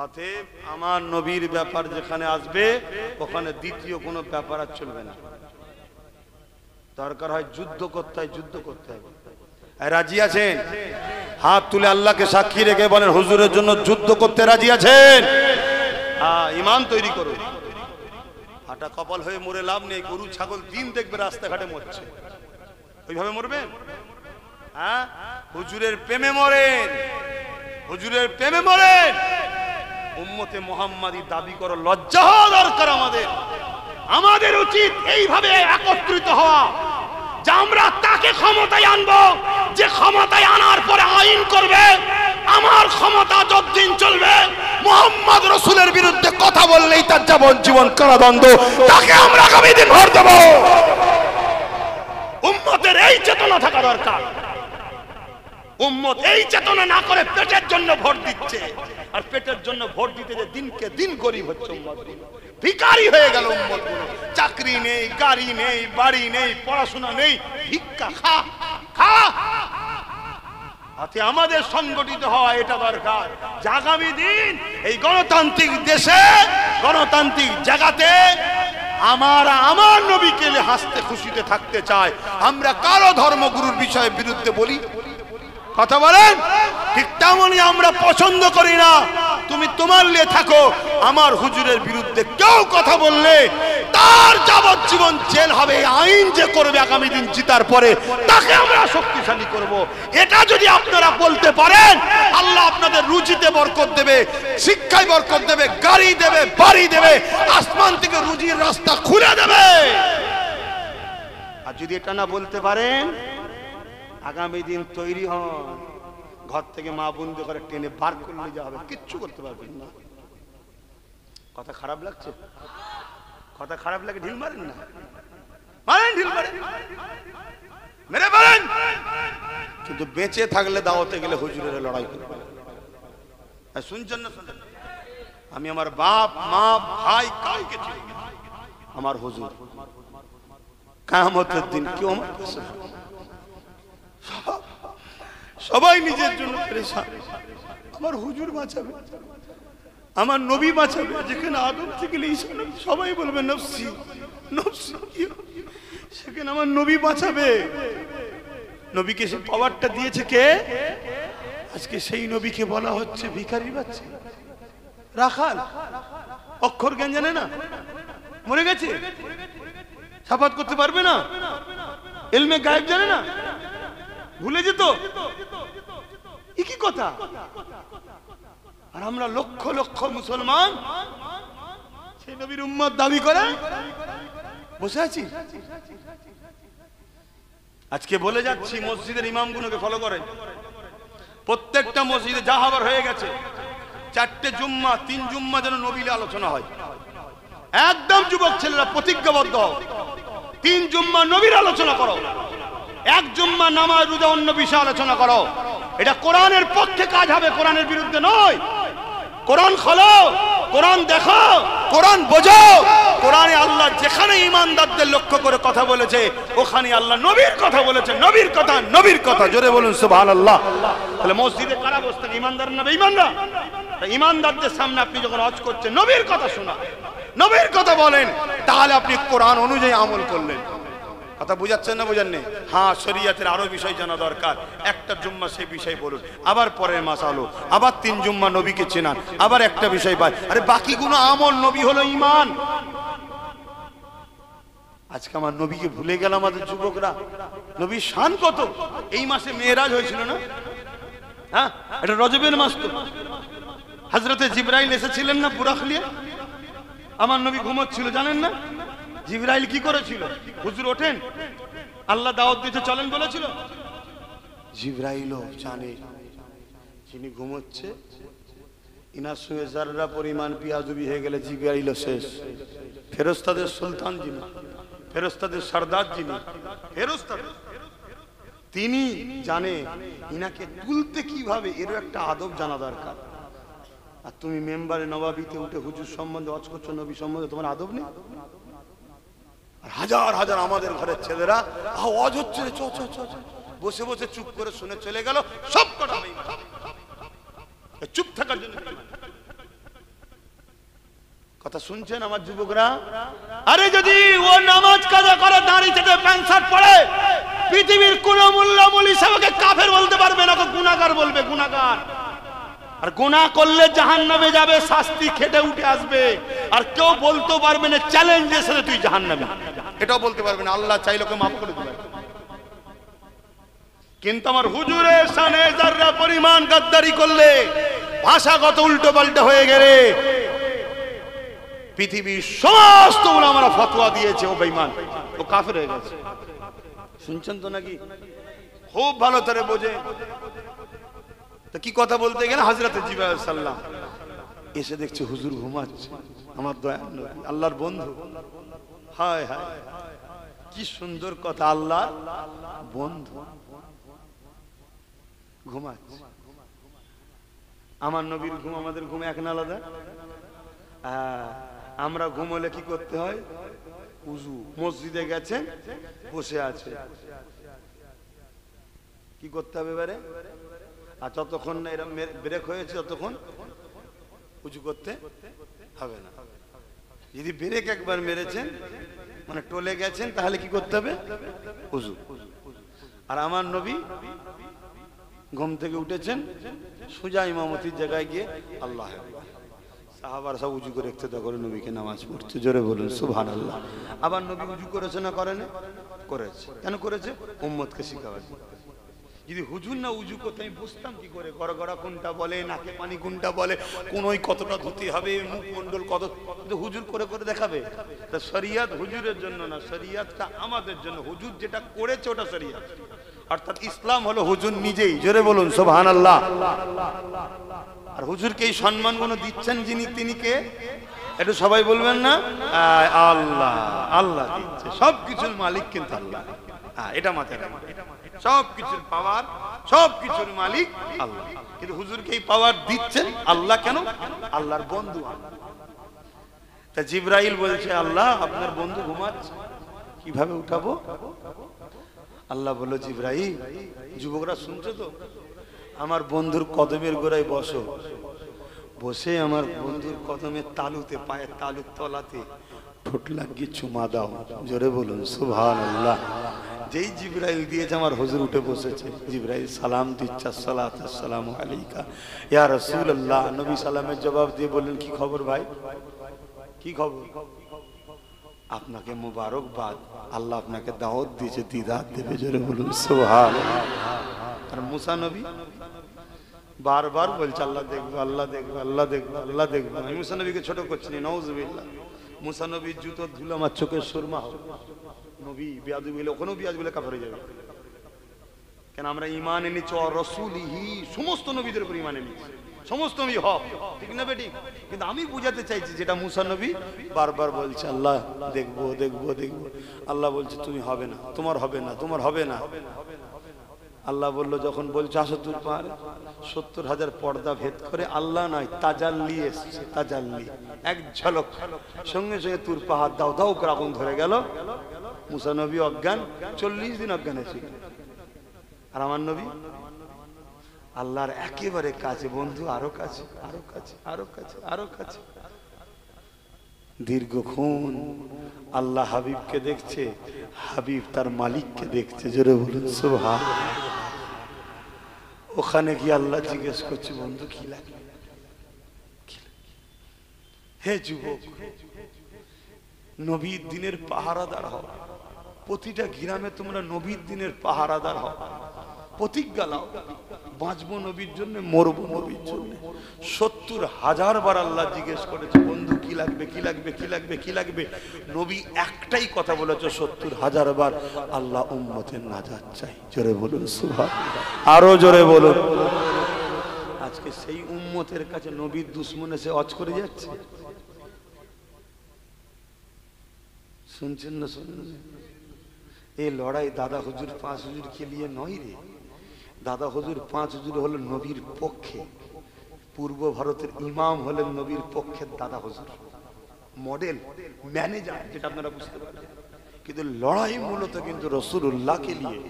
অতএব আমার নবীর ব্যাপার যেখানে আসবে ওখানে দ্বিতীয় কোনো ব্যাপার আর চলবে না। দরকার হয় যুদ্ধ করতে হয়, যুদ্ধ করতে হবে। রাজি আছেন? হাত তুলে আল্লাহকে সাক্ষী রেখে বলেন হুজুরের জন্য যুদ্ধ করতে রাজি আছেন? হ্যাঁ, ঈমান তৈরি করুন। হাঁটা কপাল হয়ে মরে লাভ নেই। গরু ছাগল দিন দেখবে রাস্তাঘাটে মরছে, ওইভাবে মরবেন? হ্যাঁ, হুজুরের প্রেমে মরেন, হুজুরের প্রেমে মরেন। উম্মতে মুহাম্মাদি দাবি করো, লজ্জা হওয়া দরকার আমাদের। আমাদের উচিত এইভাবে একত্রিত হওয়া যে আমরা তাকে ক্ষমতায় আনবো, যে ক্ষমতায় আনার পরে আইন করবে। আমার ক্ষমতা যতদিন চলবে, মুহাম্মদ রাসূলের বিরুদ্ধে কথা বললেই তার যাবজ্জীবন কারাদণ্ড, তাকে আমরা আগামী দিন ভোট দেব। উম্মতের এই চেতনা থাকা দরকার। উম্মত এই চেতনা না করে পেটের জন্য ভোট দিচ্ছে, আর পেটের জন্য ভোট দিতে যে দিনকে দিন গরিব হচ্ছে উম্মত, ভিখারি হয়ে গেল উম্মত গুলো। চাকরি নেই, গাড়ি নেই, বাড়ি নেই, পড়াশোনা নেই, ভিক্ষা খা খা। আমাদের সংগঠিত হওয়া এটা দরকার। আগামী দিন এই গণতান্ত্রিক দেশে, গণতান্ত্রিক জায়গাতে আমার নবীকে হাসতে খুশিতে থাকতে চায়। আমরা কারো ধর্মগুরুর বিষয়ে বিরুদ্ধে বলি? কথা বলেন? ঠিক তেমনই আমরা পছন্দ করি না তুমি তোমার লিয়ে থাকো, আমার হুজুরের বিরুদ্ধে কেউ কথা বললে তার যাবজ্জীবন জেল হবে। আইন যে করবে আগামী দিন জিতার পরে, তাকে আমরা শক্তিশালী করব। এটা যদি আপনারা বলতে পারেন, আল্লাহ আপনাদের রুজিতে বরকত দেবে, শিক্ষায় বরকত দেবে, গাড়ি দেবে, বাড়ি দেবে, আসমান থেকে রুজির রাস্তা খুলে দেবে। আর আর যদি এটা না বলতে পারেন, আগামী দিন তৈরি হন, ঘর থেকে মা বন্ধু করে টেনে বার করলে যা হবে, কিচ্ছু করতে পারবেন না। কথা খারাপ লাগছে? কথা খারাপ লাগে ঢিল মারেন না, মারেন ঢিল মারেন, মেরে পারেন, কিন্তু বেঁচে থাকলে দাওয়াতে গেলে হুজুরের লড়াই করবেন। শুনছেন না? আমি আমার বাপ মা ভাই কাউকে চিনি না, আমার হুজুর কিয়ামতের দিন কেউ আমার কাছে সবাই নিজের জন্য পেরেশান, আমার হুজুর বাঁচাবে, আমার নবী বাঁচাবে। যেখানে আদম থেকে ঈসা নবী সবাই বলবে নফসি নফসি, সেখানে আমার নবী বাঁচাবে। নবীকে সে পাওয়ারটা দিয়েছে কে? আজকে সেই নবীকে বলা হচ্ছে ভিখারি বাচ্চা, রাখাল, অক্ষর জ্ঞান জানে না, মরে গেছে, সাফাত করতে পারবে না, ইলমে গায়েব জানে না, ভুলে যেত। কি কথা? আর আমরা লক্ষ লক্ষ মুসলমান সেই নবীর উম্মত দাবি করে বসে আছি। আজকে বলে যাচ্ছি, মসজিদের ইমামগুলোকে ফলো করে, প্রত্যেকটা মসজিদে যা হবার হয়ে গেছে, 4টে জুম্মা 3 জুম্মা যেন নবীর আলোচনা হয়। একদম যুবক ছেলেরা প্রতিজ্ঞাবদ্ধ, 3 জুম্মা নবীর আলোচনা করো, 1 জুম্মা নামাজ রোজা অন্য বিষয়ে আলোচনা করো। এটা কোরআনের পক্ষে কাজ হবে, কোরআনের বিরুদ্ধে নয়। কোরআন খোলো, কোরআন দেখো, কোরআন বোঝো। কোরআনে আল্লাহ যেখানে ঈমানদারদের লক্ষ্য করে কথা বলেছে, ওখানে আল্লাহ নবীর কথা বলেছে, নবীর কথা, নবীর কথা। জোরে বলুন সুবহানাল্লাহ। তাহলে মসজিদে কারা বসতেন? ঈমানদার না বেঈমানরা? ঈমানদারদের সামনে আপনি যখন হজ করছেন, নবীর কথা শোনা, নবীর কথা বলেন, তাহলে আপনি কোরআন অনুযায়ী আমল করলেন। কথা বুঝাচ্ছেন না বুঝাননি? হ্যাঁ, শরীয়তের আরো বিষয় জানা দরকার। একটা জুম্মা সেই বিষয় বলুন, আবার পরের মাস আলো, আবার 3 জুম্মা নবীকে চেনান, আবার একটা বিষয় পাই। আরে বাকিগুলো আমল, নবী হলো ঈমান। আজকে আমার নবীকে ভুলে গেল আমাদের যুবকরা। নবীর শান কত! এই মাসে মেরাজ হয়েছিল না? হ্যাঁ, এটা রজবের মাস তো। হযরতে জিবরাইল এসেছিলেন না বুরাক নিয়ে? আমার নবী ঘুমোচ্ছিল, জানেন না? জিবরাইল কি করেছিল? হুজুর ওঠেন, আল্লাহ দাওয়াত দিতে চলেন বলেছিল। জিবরাইলও জানে যিনি ঘুমোচ্ছে, ইনার সঙ্গে যাররা পরিমাণ পিয়াজুবি হয়ে গেলে জিবরাইলও শেষ। ফেরেশতাদের সুলতান যিনি, ফেরেশতাদের সরদার যিনি, ফেরেশতাদের তিনি জানে ইনাকে তুলতে কিভাবে, এরও একটা আদব জানা দরকার। আর তুমি মেম্বারে নবাবিতে উঠে হুজুর সম্বন্ধে ওয়াজ করছো, নবী সম্বন্ধে তোমার আদব নেই? হাজার হাজার আমাদের ঘরের ছেলেরা ওয়াজ হচ্ছে চ চ চ, বসে বসে চুপ করে শুনে চলে গেল। সব কটা চুপ থাকার জন্য। কথা শুনছেন আমার যুবকরা? আরে যদি ও নামাজ কাজা করে, দাঁড়িয়ে থেকে প্যান্ট শার্ট পরে, পৃথিবীর কোন মোল্লা মৌলভী সাহেবকে কাফের বলতে পারবে না, গুনাহগার বলবে, গুনাহগার। আর গুনাহ করলে জাহান্নামে যাবে, শাস্তি খেটে উঠে আসবে। আর কেউ বলতে পারবে না চ্যালেঞ্জের সাথে তুই জাহান্নামে, এটাও বলতে পারবে না। আল্লাহ চাইলে ওকে মাফ করে দেবে। কিন্তু আমার হুজুরের শানে যাররা পরিমাণ গাদ্দারি করলে, ভাষাগত উল্টো পাল্টা হয়ে গেলে, পৃথিবীর সমস্ত উলামারা ফতোয়া দিয়েছে ও বেঈমান, ও কাফের হয়ে গেছে। শুনছেন তো নাকি? খুব ভালো করে বোঝে। তো কি কথা বলতে গেলে, হযরত জিবরাইল সাল্লাম এসে দেখছে হুজুর ঘুমাচ্ছে, আমার দয়াল নবী, আল্লাহর বন্ধু। হায় হায়, কি সুন্দর কথা, আল্লাহর বন্ধু ঘুমাচ্ছে। আমার নবীর ঘুম আমাদের ঘুম এক না আলাদা? আমরা ঘুমলে কি করতে হয়? উযু। মসজিদে গেছে, বসে আছে, কি করতে হবে এবারে? আর যতক্ষণ না এরকম ব্রেক হয়েছে ততক্ষণ উযু করতে হবে না। যদি ব্রেক একবার মেরেছেন, মানে টলে গেছেন, তাহলে কি করতে হবে? উযু। আর আমার নবী ঘুম থেকে উঠেছেন, সোজা ইমামতির জায়গায় গিয়ে আল্লাহ আকবার, সাহাবারা সব উযু করে ইক্তেদা করে নবীকে নামাজ পড়ছে। জোরে বলুন সুবহানাল্লাহ। আবার নবী উযু করেছে না করেন? করেছে। কেন করেছে? উম্মতকে শিখাবার। যদি হুজুর না উজু করতে আমি বুঝতাম কি করে গড়গড়া কোনটা বলে, নাকে পানি কোনটা বলে, কোন ওই কতটা ধুতে হবে, মুখমণ্ডল কত, হুজুর করে করে দেখাবে। তা শরিয়ত হুজুরের জন্য না, শরিয়তটা আমাদের জন্য। হুজুর যেটা করেছে ওটা শরিয়ত, অর্থাৎ ইসলাম হলো হুজুর নিজেই। জোরে বলুন সুবহানাল্লাহ। আর হুজুরকে এই সম্মানগুলো দিচ্ছেন যিনি, তিনি কে? একটু সবাই বলবেন না? আল্লাহ। আল্লাহ দিচ্ছে, সবকিছুর মালিক কিন্তু আল্লাহ। এটা মাথায় রাখবেন, সবকিছুর পাওয়ার, সবকিছুর মালিক আল্লাহ। কিন্তু হুজুরকে এই পাওয়ার দিচ্ছেন আল্লাহ। কেন? আল্লাহর বন্ধু। তা জিবরাইল বলছে, আল্লাহ আপনার বন্ধু ঘুমাচ্ছে, কিভাবে উঠাবো? আল্লাহ বলল, জিবরাইল, যুবকরা শুনছো তো, আমার বন্ধুর কদমের গোড়ায় বসো, বসে আমার বন্ধুর কদমের তালুতে, পায়ের তালুর তলাতে ঠোঁট লাগিয়ে চুমা দাও। জোরে বলুন সুবহানাল্লাহ। যেই জিবরাইল দিয়েছে আমার হুজুর উঠে বসেছে। জিবরাইল সালাম দিচ্ছে, আসসালাতু আসসালামু আলাইকা ইয়া রাসূলুল্লাহ। নবী সালামের জবাব দিয়ে বললেন, কি খবর ভাই, কি খবর? আপনাকে মুবারকবাদ, আল্লাহ আপনাকে দাওয়াত দিয়েছে, দিদার দেবে। জোরে বলুন সুবহানাল্লাহ। আর মুসা নবী বারবার বলছে, আল্লাহ দেখবো, আল্লাহ দেখবো, আল্লাহ দেখবো, আল্লাহ দেখবো। আমি মুসা নবীকে ছোট করছি না, নাউজুবিল্লাহ। মুসা নবীর জুতোর ধুলো আমার চোখের সুরমা হবে। নবী বিয়াদু বলে, ওখানেও বিয়াদ বলে কাফের হয়ে যাবে। কেন? আমরা ঈমান এনেছি রাসূলিহি, সমস্ত নবীদের উপর ঈমান এনেছি, সমস্ত নবী হক, ঠিক না বেটি? কিন্তু আমি বুঝাতে চাইছি যেটা মুসা নবী বারবার বলছে, আল্লাহ দেখবো, দেখবো, দেখবো। আল্লাহ বলছে, তুমি হবে না, তোমার হবে না, তোমার হবে না। আল্লাহ বলল, যখন বলছে আসো তুর পাহাড়ে, ৭০,০০০ পর্দা ভেদ করে আল্লাহ নয় তাজাল্লি এসছে, তাজাল্লি, এক ঝলক, সঙ্গে সঙ্গে তুর পাহাড় দাও দাও করে আগুন ধরে গেল। মুসা নবী অজ্ঞান, ৪০ দিন অজ্ঞান ছিল। আর আমার নবী আল্লাহর একেবারে কাছে, বন্ধু আরো কাছে, আরো কাছে, আরো কাছে, আরো কাছে। দীর্ঘক্ষণ আল্লাহ হাবিবকে দেখছে, হাবিব তার মালিককে দেখছে। জোরে বলুন সুবহানাল্লাহ। ওখানে গিয়ে আল্লাহ জিজ্ঞেস করছে, বন্ধু কি লাগে? হে যুবক, নবীর দিনের পাহারাদার হও। প্রতিটা গ্রামে তোমরা নবীর দিনের পাহারাদার হও। প্রতিজ্ঞা নাও, বাঁচবো নবীর জন্য, মরবো নবীর জন্য। ৭০,০০০ বার আল্লাহ জিজ্ঞেস করেছে, বন্ধু কি লাগবে, কি লাগবে, কি লাগবে, কি লাগবে? নবী একটাই কথা বলেছে ৭০,০০০ বার, আল্লাহ উম্মতের নাজাত চাই। জোরে বলুন সুবহানাল্লাহ, আরো জোরে বলুন। আজকে সেই উম্মতের কাছে নবীর দুশমন এসে অজ করে যাচ্ছে। শুনছেন না? শুনুন, এই লড়াই দাদা হুজুর ৫ হুজুরকে নিয়ে নয় রে। দাদা হুজুর ৫ হুজুর হলো নবীর পক্ষে, পূর্ব ভারতের ইমাম হলেন নবীর পক্ষের দাদা হুজুর, মডেল, ম্যানেজার, যেটা আপনারা বুঝতে পারেন। কিন্তু লড়াই মূলত কিন্তু রাসূলুল্লাহকে নিয়ে।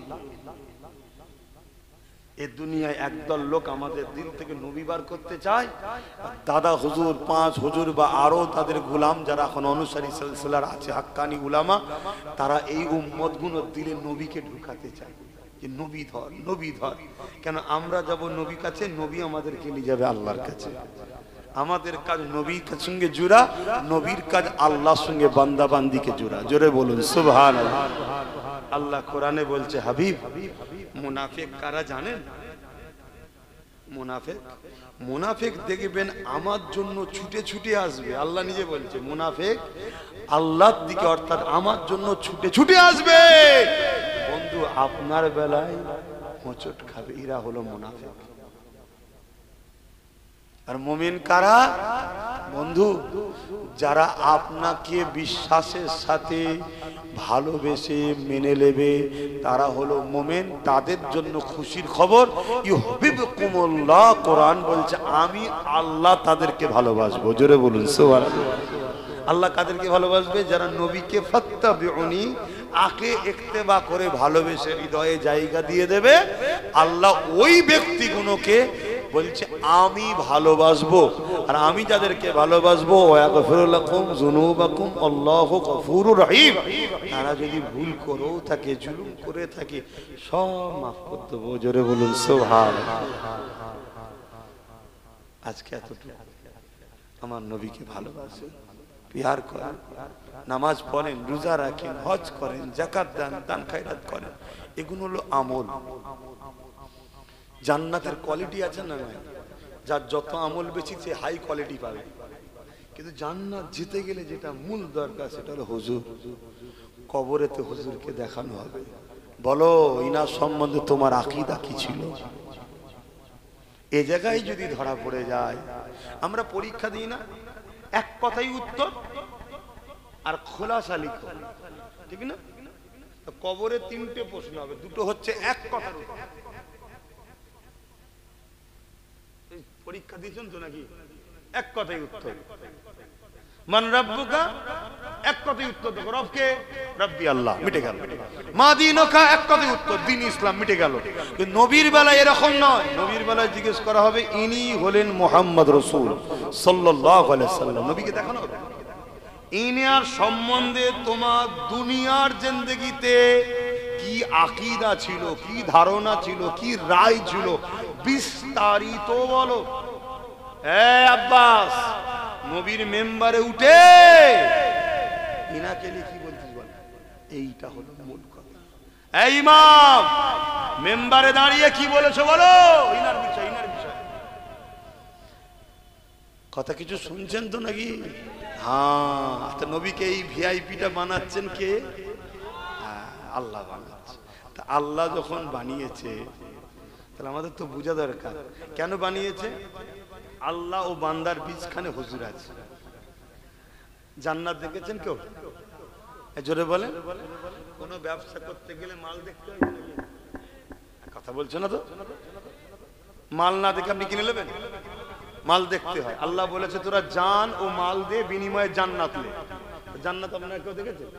এই দুনিয়ায় একদল লোক আমাদের দিল থেকে নবী বার করতে চায়। দাদা হুজুর, ৫ হুজুর বা আরো তাদের গোলাম যারা এখন অনুসারী সিলসিলার আছে, হাক্কানি উলামা, তারা এই উম্মত গুলো দিলে নবীকে ঢুকাতে চায় যে নবী ধর, নবী ধর। কেন? আমরা যাব নবী কাছে, নবী আমাদেরকে নিয়ে যাবে আল্লাহর কাছে। আমাদের কাজ নবীর সঙ্গে জুড়া, নবীর কাজ আল্লাহর সঙ্গে বান্দা বান্দিকে জুড়া। জোরে বলুন সুবহানাল্লাহ। আল্লাহ কোরআনে বলছে, হাবিব, মুনাফিক কারা জানেন? মুনাফিক, মুনাফিক দেখবেন আমার জন্য ছুটে ছুটে আসবে। আল্লাহ নিজে বলছে, মুনাফিক আল্লাহর দিকে, অর্থাৎ আমার জন্য ছুটে ছুটে আসবে। বন্ধু আপনার বেলায় হোঁচট খাবে, এরা হলো মুনাফিক। আর মুমিন কারা? বন্ধু যারা আপনাকে বিশ্বাসের সাথে ভালোবেসে মেনে নেবে, তারা হলো মুমিন। তাদের জন্য খুশির খবর, ইউহিব্বুকুমুল্লাহ। কোরআন বলছে, আমি আল্লাহ তাদেরকে ভালোবাসবো। জোরে বলুন সুবহানাল্লাহ। আল্লাহ কাদেরকে ভালোবাসবে? যারা নবীকে ফাত্তাবিউনি, আকে ইত্তেবা করে ভালোবেসে হৃদয়ে জায়গা দিয়ে দেবে। আল্লাহ ওই ব্যক্তিগুলোকে বলছে আমি ভালোবাসবো। আর আমি যাদেরকে ভালোবাসবো, ওয়াগফিরু লাকুম যুনুবাকুম আল্লাহু গফুরুর রহিম, তারা যদি ভুল করেও থাকে, জুলুম করে থাকে, সব মাফ করে দেবো। জোরে বলুন সুবহানাল্লাহ। আজকে এতটুকু, আমার নবীকে ভালোবাসে, প্যার করেন, নামাজ পড়েন, রোজা রাখেন, হজ করেন, যাকাত দেন, দান খায়রাত করেন, এগুলো হলো আমল। জান্নাতের কোয়ালিটি আছে না নাই? যার যত আমল বেশি সে হাই কোয়ালিটি পাবে। কিন্তু জান্নাত যেতে গেলে যেটা মূল দরকার সেটা হলো হুজুর। কবরেতে হুজুরকে দেখানো হবে, বলো ইনার সম্বন্ধে তোমার আকীদা কি ছিল। এ জায়গায় যদি ধরা পড়ে যায়, আমরা পরীক্ষা দিই না, এক কথাই উত্তর আর খোলাসা লিখো, ঠিক না? কবরে তিনটে প্রশ্ন হবে, দুটো হচ্ছে এক কথার উত্তর। পরীক্ষা দিয়েছেন তো নাকি? এক কথাই উত্তর। মান রাব্বুকা, এক কথাই উত্তর দেখো, রবকে, রব্বি আল্লাহ, মিটে গেল। মা দীনুকা, এক কথাই উত্তর, দ্বীন ইসলাম, মিটে গেল। কিন্তু নবীর বেলায় এরকম নয়। নবীর বেলায় জিজ্ঞেস করা হবে ইনি হলেন মুহাম্মদ রাসূল সাল্লাল্লাহু আলাইহি ওয়াসাল্লাম। নবীকে দেখানো হবে ইনার সম্বন্ধে তোমার দুনিয়ার জিন্দেগিতে কি আকীদা ছিল, কি ধারণা ছিল, কি রায় ছিল, বিস্তারিত বলো। আব্বাস, নবীর মেম্বারে উঠে ইনাকে নিয়ে কি বলছিস বল, এইটা হলো মূল কথা। এই ইমাম, মেম্বারে দাঁড়িয়ে কি বলেছো বলো, ইনার বিষয়, ইনার বিষয়। কথা কিছু শুনছেন তো নাকি? হ্যাঁ, তো নবীকে এই ভিআইপিটা বানাচ্ছেন কে? আল্লাহ বানাচ্ছে। তা আল্লাহ যখন বানিয়েছে তাহলে আমাদের তো বোঝা দরকার কেন বানিয়েছে। আল্লাহ ও বান্দার বীজখানে হুজুর আছে। জান্নাত দেখেছেন কেউ? জোরে বলেন। কোন ব্যবসা করতে গেলে মাল দেখতে হয় নাকি? কথা বলছো না তো? মাল না দেখে আপনি কিনে নেবেন? মাল দেখতে হয়। আল্লাহ বলেছে তোরা জান ও মাল দে, বিনিময়ে জান্নাত নে। জান্নাত আপনারা কেউ দেখেছেন?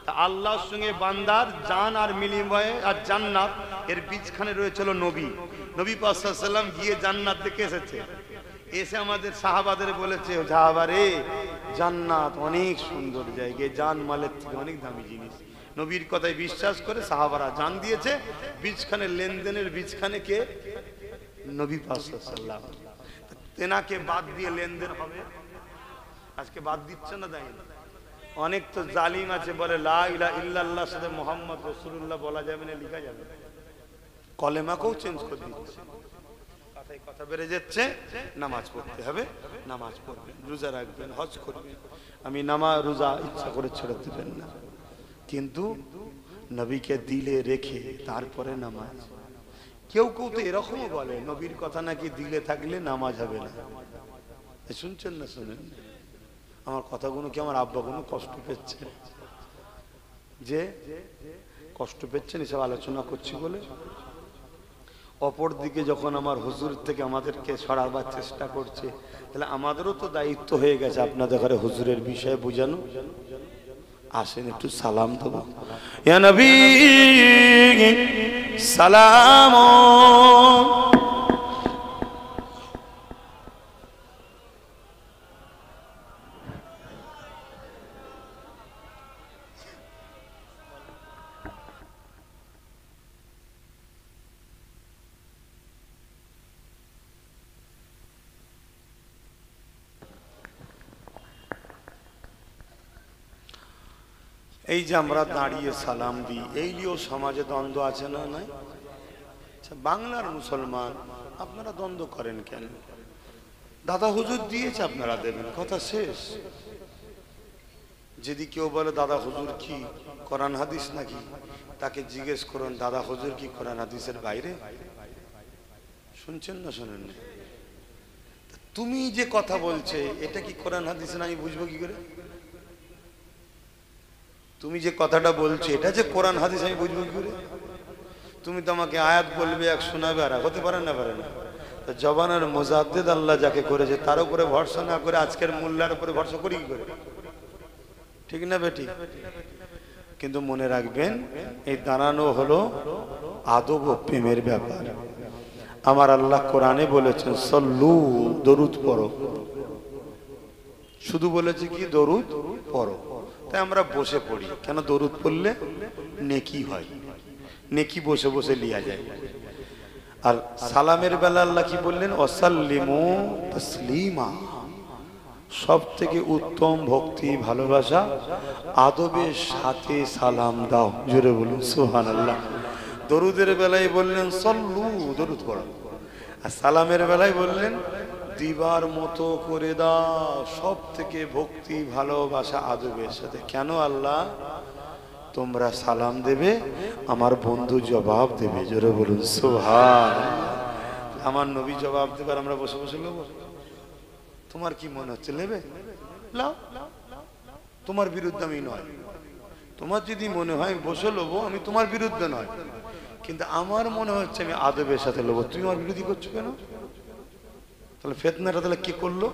তা আল্লাহর সঙ্গে বান্দার জান আর বিনিময়ে আর জান্নাত এর বীজখানে রয়েছিল নবী। নবী পাক সাল্লাল্লাহু আলাইহি ওয়াসাল্লাম গিয়ে জান্নাত দেখে এসেছে। এসে আমাদের সাহাবাদের বলেছে, সাহাবারে জান্নাত অনেক সুন্দর জায়গা, জান মালের থেকে অনেক দামি জিনিস। নবীর কথায় বিশ্বাস করে সাহাবারা জান দিয়েছে। বীজখানে লেনদেনের বীজখানে কে? নবী পাক সাল্লাল্লাহু আলাইহি ওয়াসাল্লাম। তেনাকে বাদ দিয়ে লেনদেন হবে? আজকে বাদ দিচ্ছে না, দেয় না। অনেক তো জালিম আছে, বলে লা ইলাহা ইল্লাল্লাহর সাথে মুহাম্মদ রাসূলুল্লাহ বলা যাবে না, লেখা যাবে, কলেমাকেও চেঞ্জ করে দিচ্ছে। কথায় কথা বেড়ে যাচ্ছে। নামাজ পড়তে হবে, নামাজ পড়বেন, রোজা রাখবেন, হজ করবেন। আমি নামাজ রোজা ইচ্ছা করে ছেড়ে দিবেন না, কিন্তু নবীকে দিলে রেখে তারপরে নামাজ। কেউ কেউ তো এরকমও বলে নবীর কথা নাকি দিলে থাকলে নামাজ হবে না। শুনছেন না? শুনেন। আমার কথাগুলো কি আমার আব্বা কোনো কষ্ট পেচ্ছে? যে কষ্ট পেচ্ছেন এসব আলোচনা করছি বলে। অপর দিকে যখন আমার হুজুর থেকে আমাদেরকে সরাবার চেষ্টা করছে, তাহলে আমাদেরও তো দায়িত্ব হয়ে গেছে আপনাদের ঘরে হুজুরের বিষয়ে বোঝানো। আসেন একটু সালাম দেবো। ইয়া নবী সালাম। এই যে আমরা দাঁড়িয়ে সালাম দিই, এই নিয়েও সমাজে দ্বন্দ্ব আছে না? নাই? বাংলার মুসলমান আপনারা দ্বন্দ্ব করেন কেন? দাদা হুজুর দিয়েছে, আপনারা দেবেন, কথা শেষ। যদি কেউ বলে দাদা হুজুর কি কোরআন হাদিস নাকি, তাকে জিজ্ঞেস করুন দাদা হুজুর কি কোরআন হাদিসের বাইরে? শুনছেন না? শোনেন না? তুমি যে কথা বলছে এটা কি কোরআন হাদিস না, আমি বুঝবো কি করে? তুমি যে কথাটা বলছো এটা যে কোরআন হাদিস, আমি বুঝবো কি করে? তুমি তো আমাকে আয়াত বলবে, এক শোনাবে, আর হতে পারে না, পারে না। তো জবানের মুজাদ্দিদ আল্লাহ যাকে করেছে তার উপরে ভরসা না করে আজকের মোল্লার উপরে ভরসা করি কি করে? ঠিক না বেটি? কিন্তু মনে রাখবেন, এই দাঁড়ানো হলো আদব ও প্রেমের ব্যাপার। আমার আল্লাহ কোরআনে বলেছেন সল্লু, দরুদ পড়ো। শুধু বলেছে কি দরুদ পড়ো। তাই আমরা বসে পড়ি কেন? দরুদ পড়লে নেকি হয়, নেকি বসে বসে লিয়া যায়। আর সালামের বেলা আল্লাহ কি বললেন? ওয়াসাল্লিমু তাসলিমা, সব থেকে উত্তম ভক্তি ভালোবাসা আদবের সাথে সালাম দাও। জোরে বলুন সুবহানাল্লাহ। দরুদের বেলায় বললেন সল্লু, দরুদ পড়ো, আর সালামের বেলায় বললেন দিবার মতো করে দাও। সব থেকে ভক্তি ভালোবাসা আদবের সাথে। কেন আল্লাহ? তোমরা সালাম দেবে, আমার বন্ধু জবাব দেবে। জোরে বলুন সুবহানাল্লাহ। আমার নবী জবাব দেবে আর আমরা বসে বসে নেব? তোমার কি মনে হচ্ছে নেবে? লাও, তোমার বিরুদ্ধে আমি নয়। তোমার যদি মনে হয় বসে নেবো, আমি তোমার বিরুদ্ধে নয়, কিন্তু আমার মনে হচ্ছে আমি আদবের সাথে নেবো। তুমি আমার বিরোধী করছো কেন? তাহলে ফিতনাটা তাহলে কি করলো?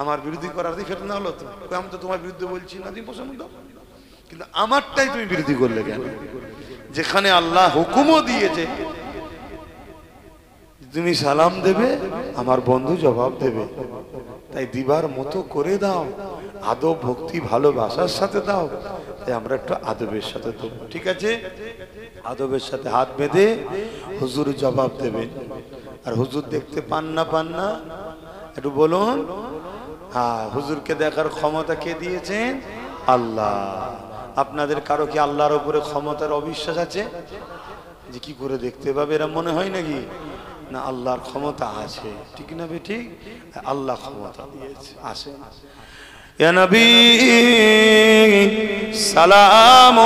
আমার বিরোধী করার ফিতনা হলো তো। আমি তো তোমার বিরুদ্ধে বলছি না, তুমি বসে দাও, কিন্তু আমারটাই তুমি বিরোধী করলে কেন? যেখানে আল্লাহ হুকুমও দিয়েছে তুমি সালাম দেবে, আমার বন্ধু জবাব দেবে, তাই দিবার মতো করে দাও, আদব ভক্তি ভালোবাসার সাথে দাও। তাই আমরা একটু আদবের সাথে দেবো, ঠিক আছে? আদবের সাথে হাত বেঁধে হুজুর জবাব দেবে। আর হুজুর দেখতে পান না একটু বলুন। হ্যাঁ, হুজুরকে দেখার ক্ষমতা কে দিয়েছেন? আল্লাহ। আপনাদের কারো কি আল্লাহর উপরে ক্ষমতার অবিশ্বাস আছে যে কি করে দেখতে পাবে? এরা মনে হয় নাকি? না, আল্লাহর ক্ষমতা আছে, ঠিক না বেঠিক? আল্লাহ ক্ষমতা দিয়েছে। আসেন ইয়া নবী সালাম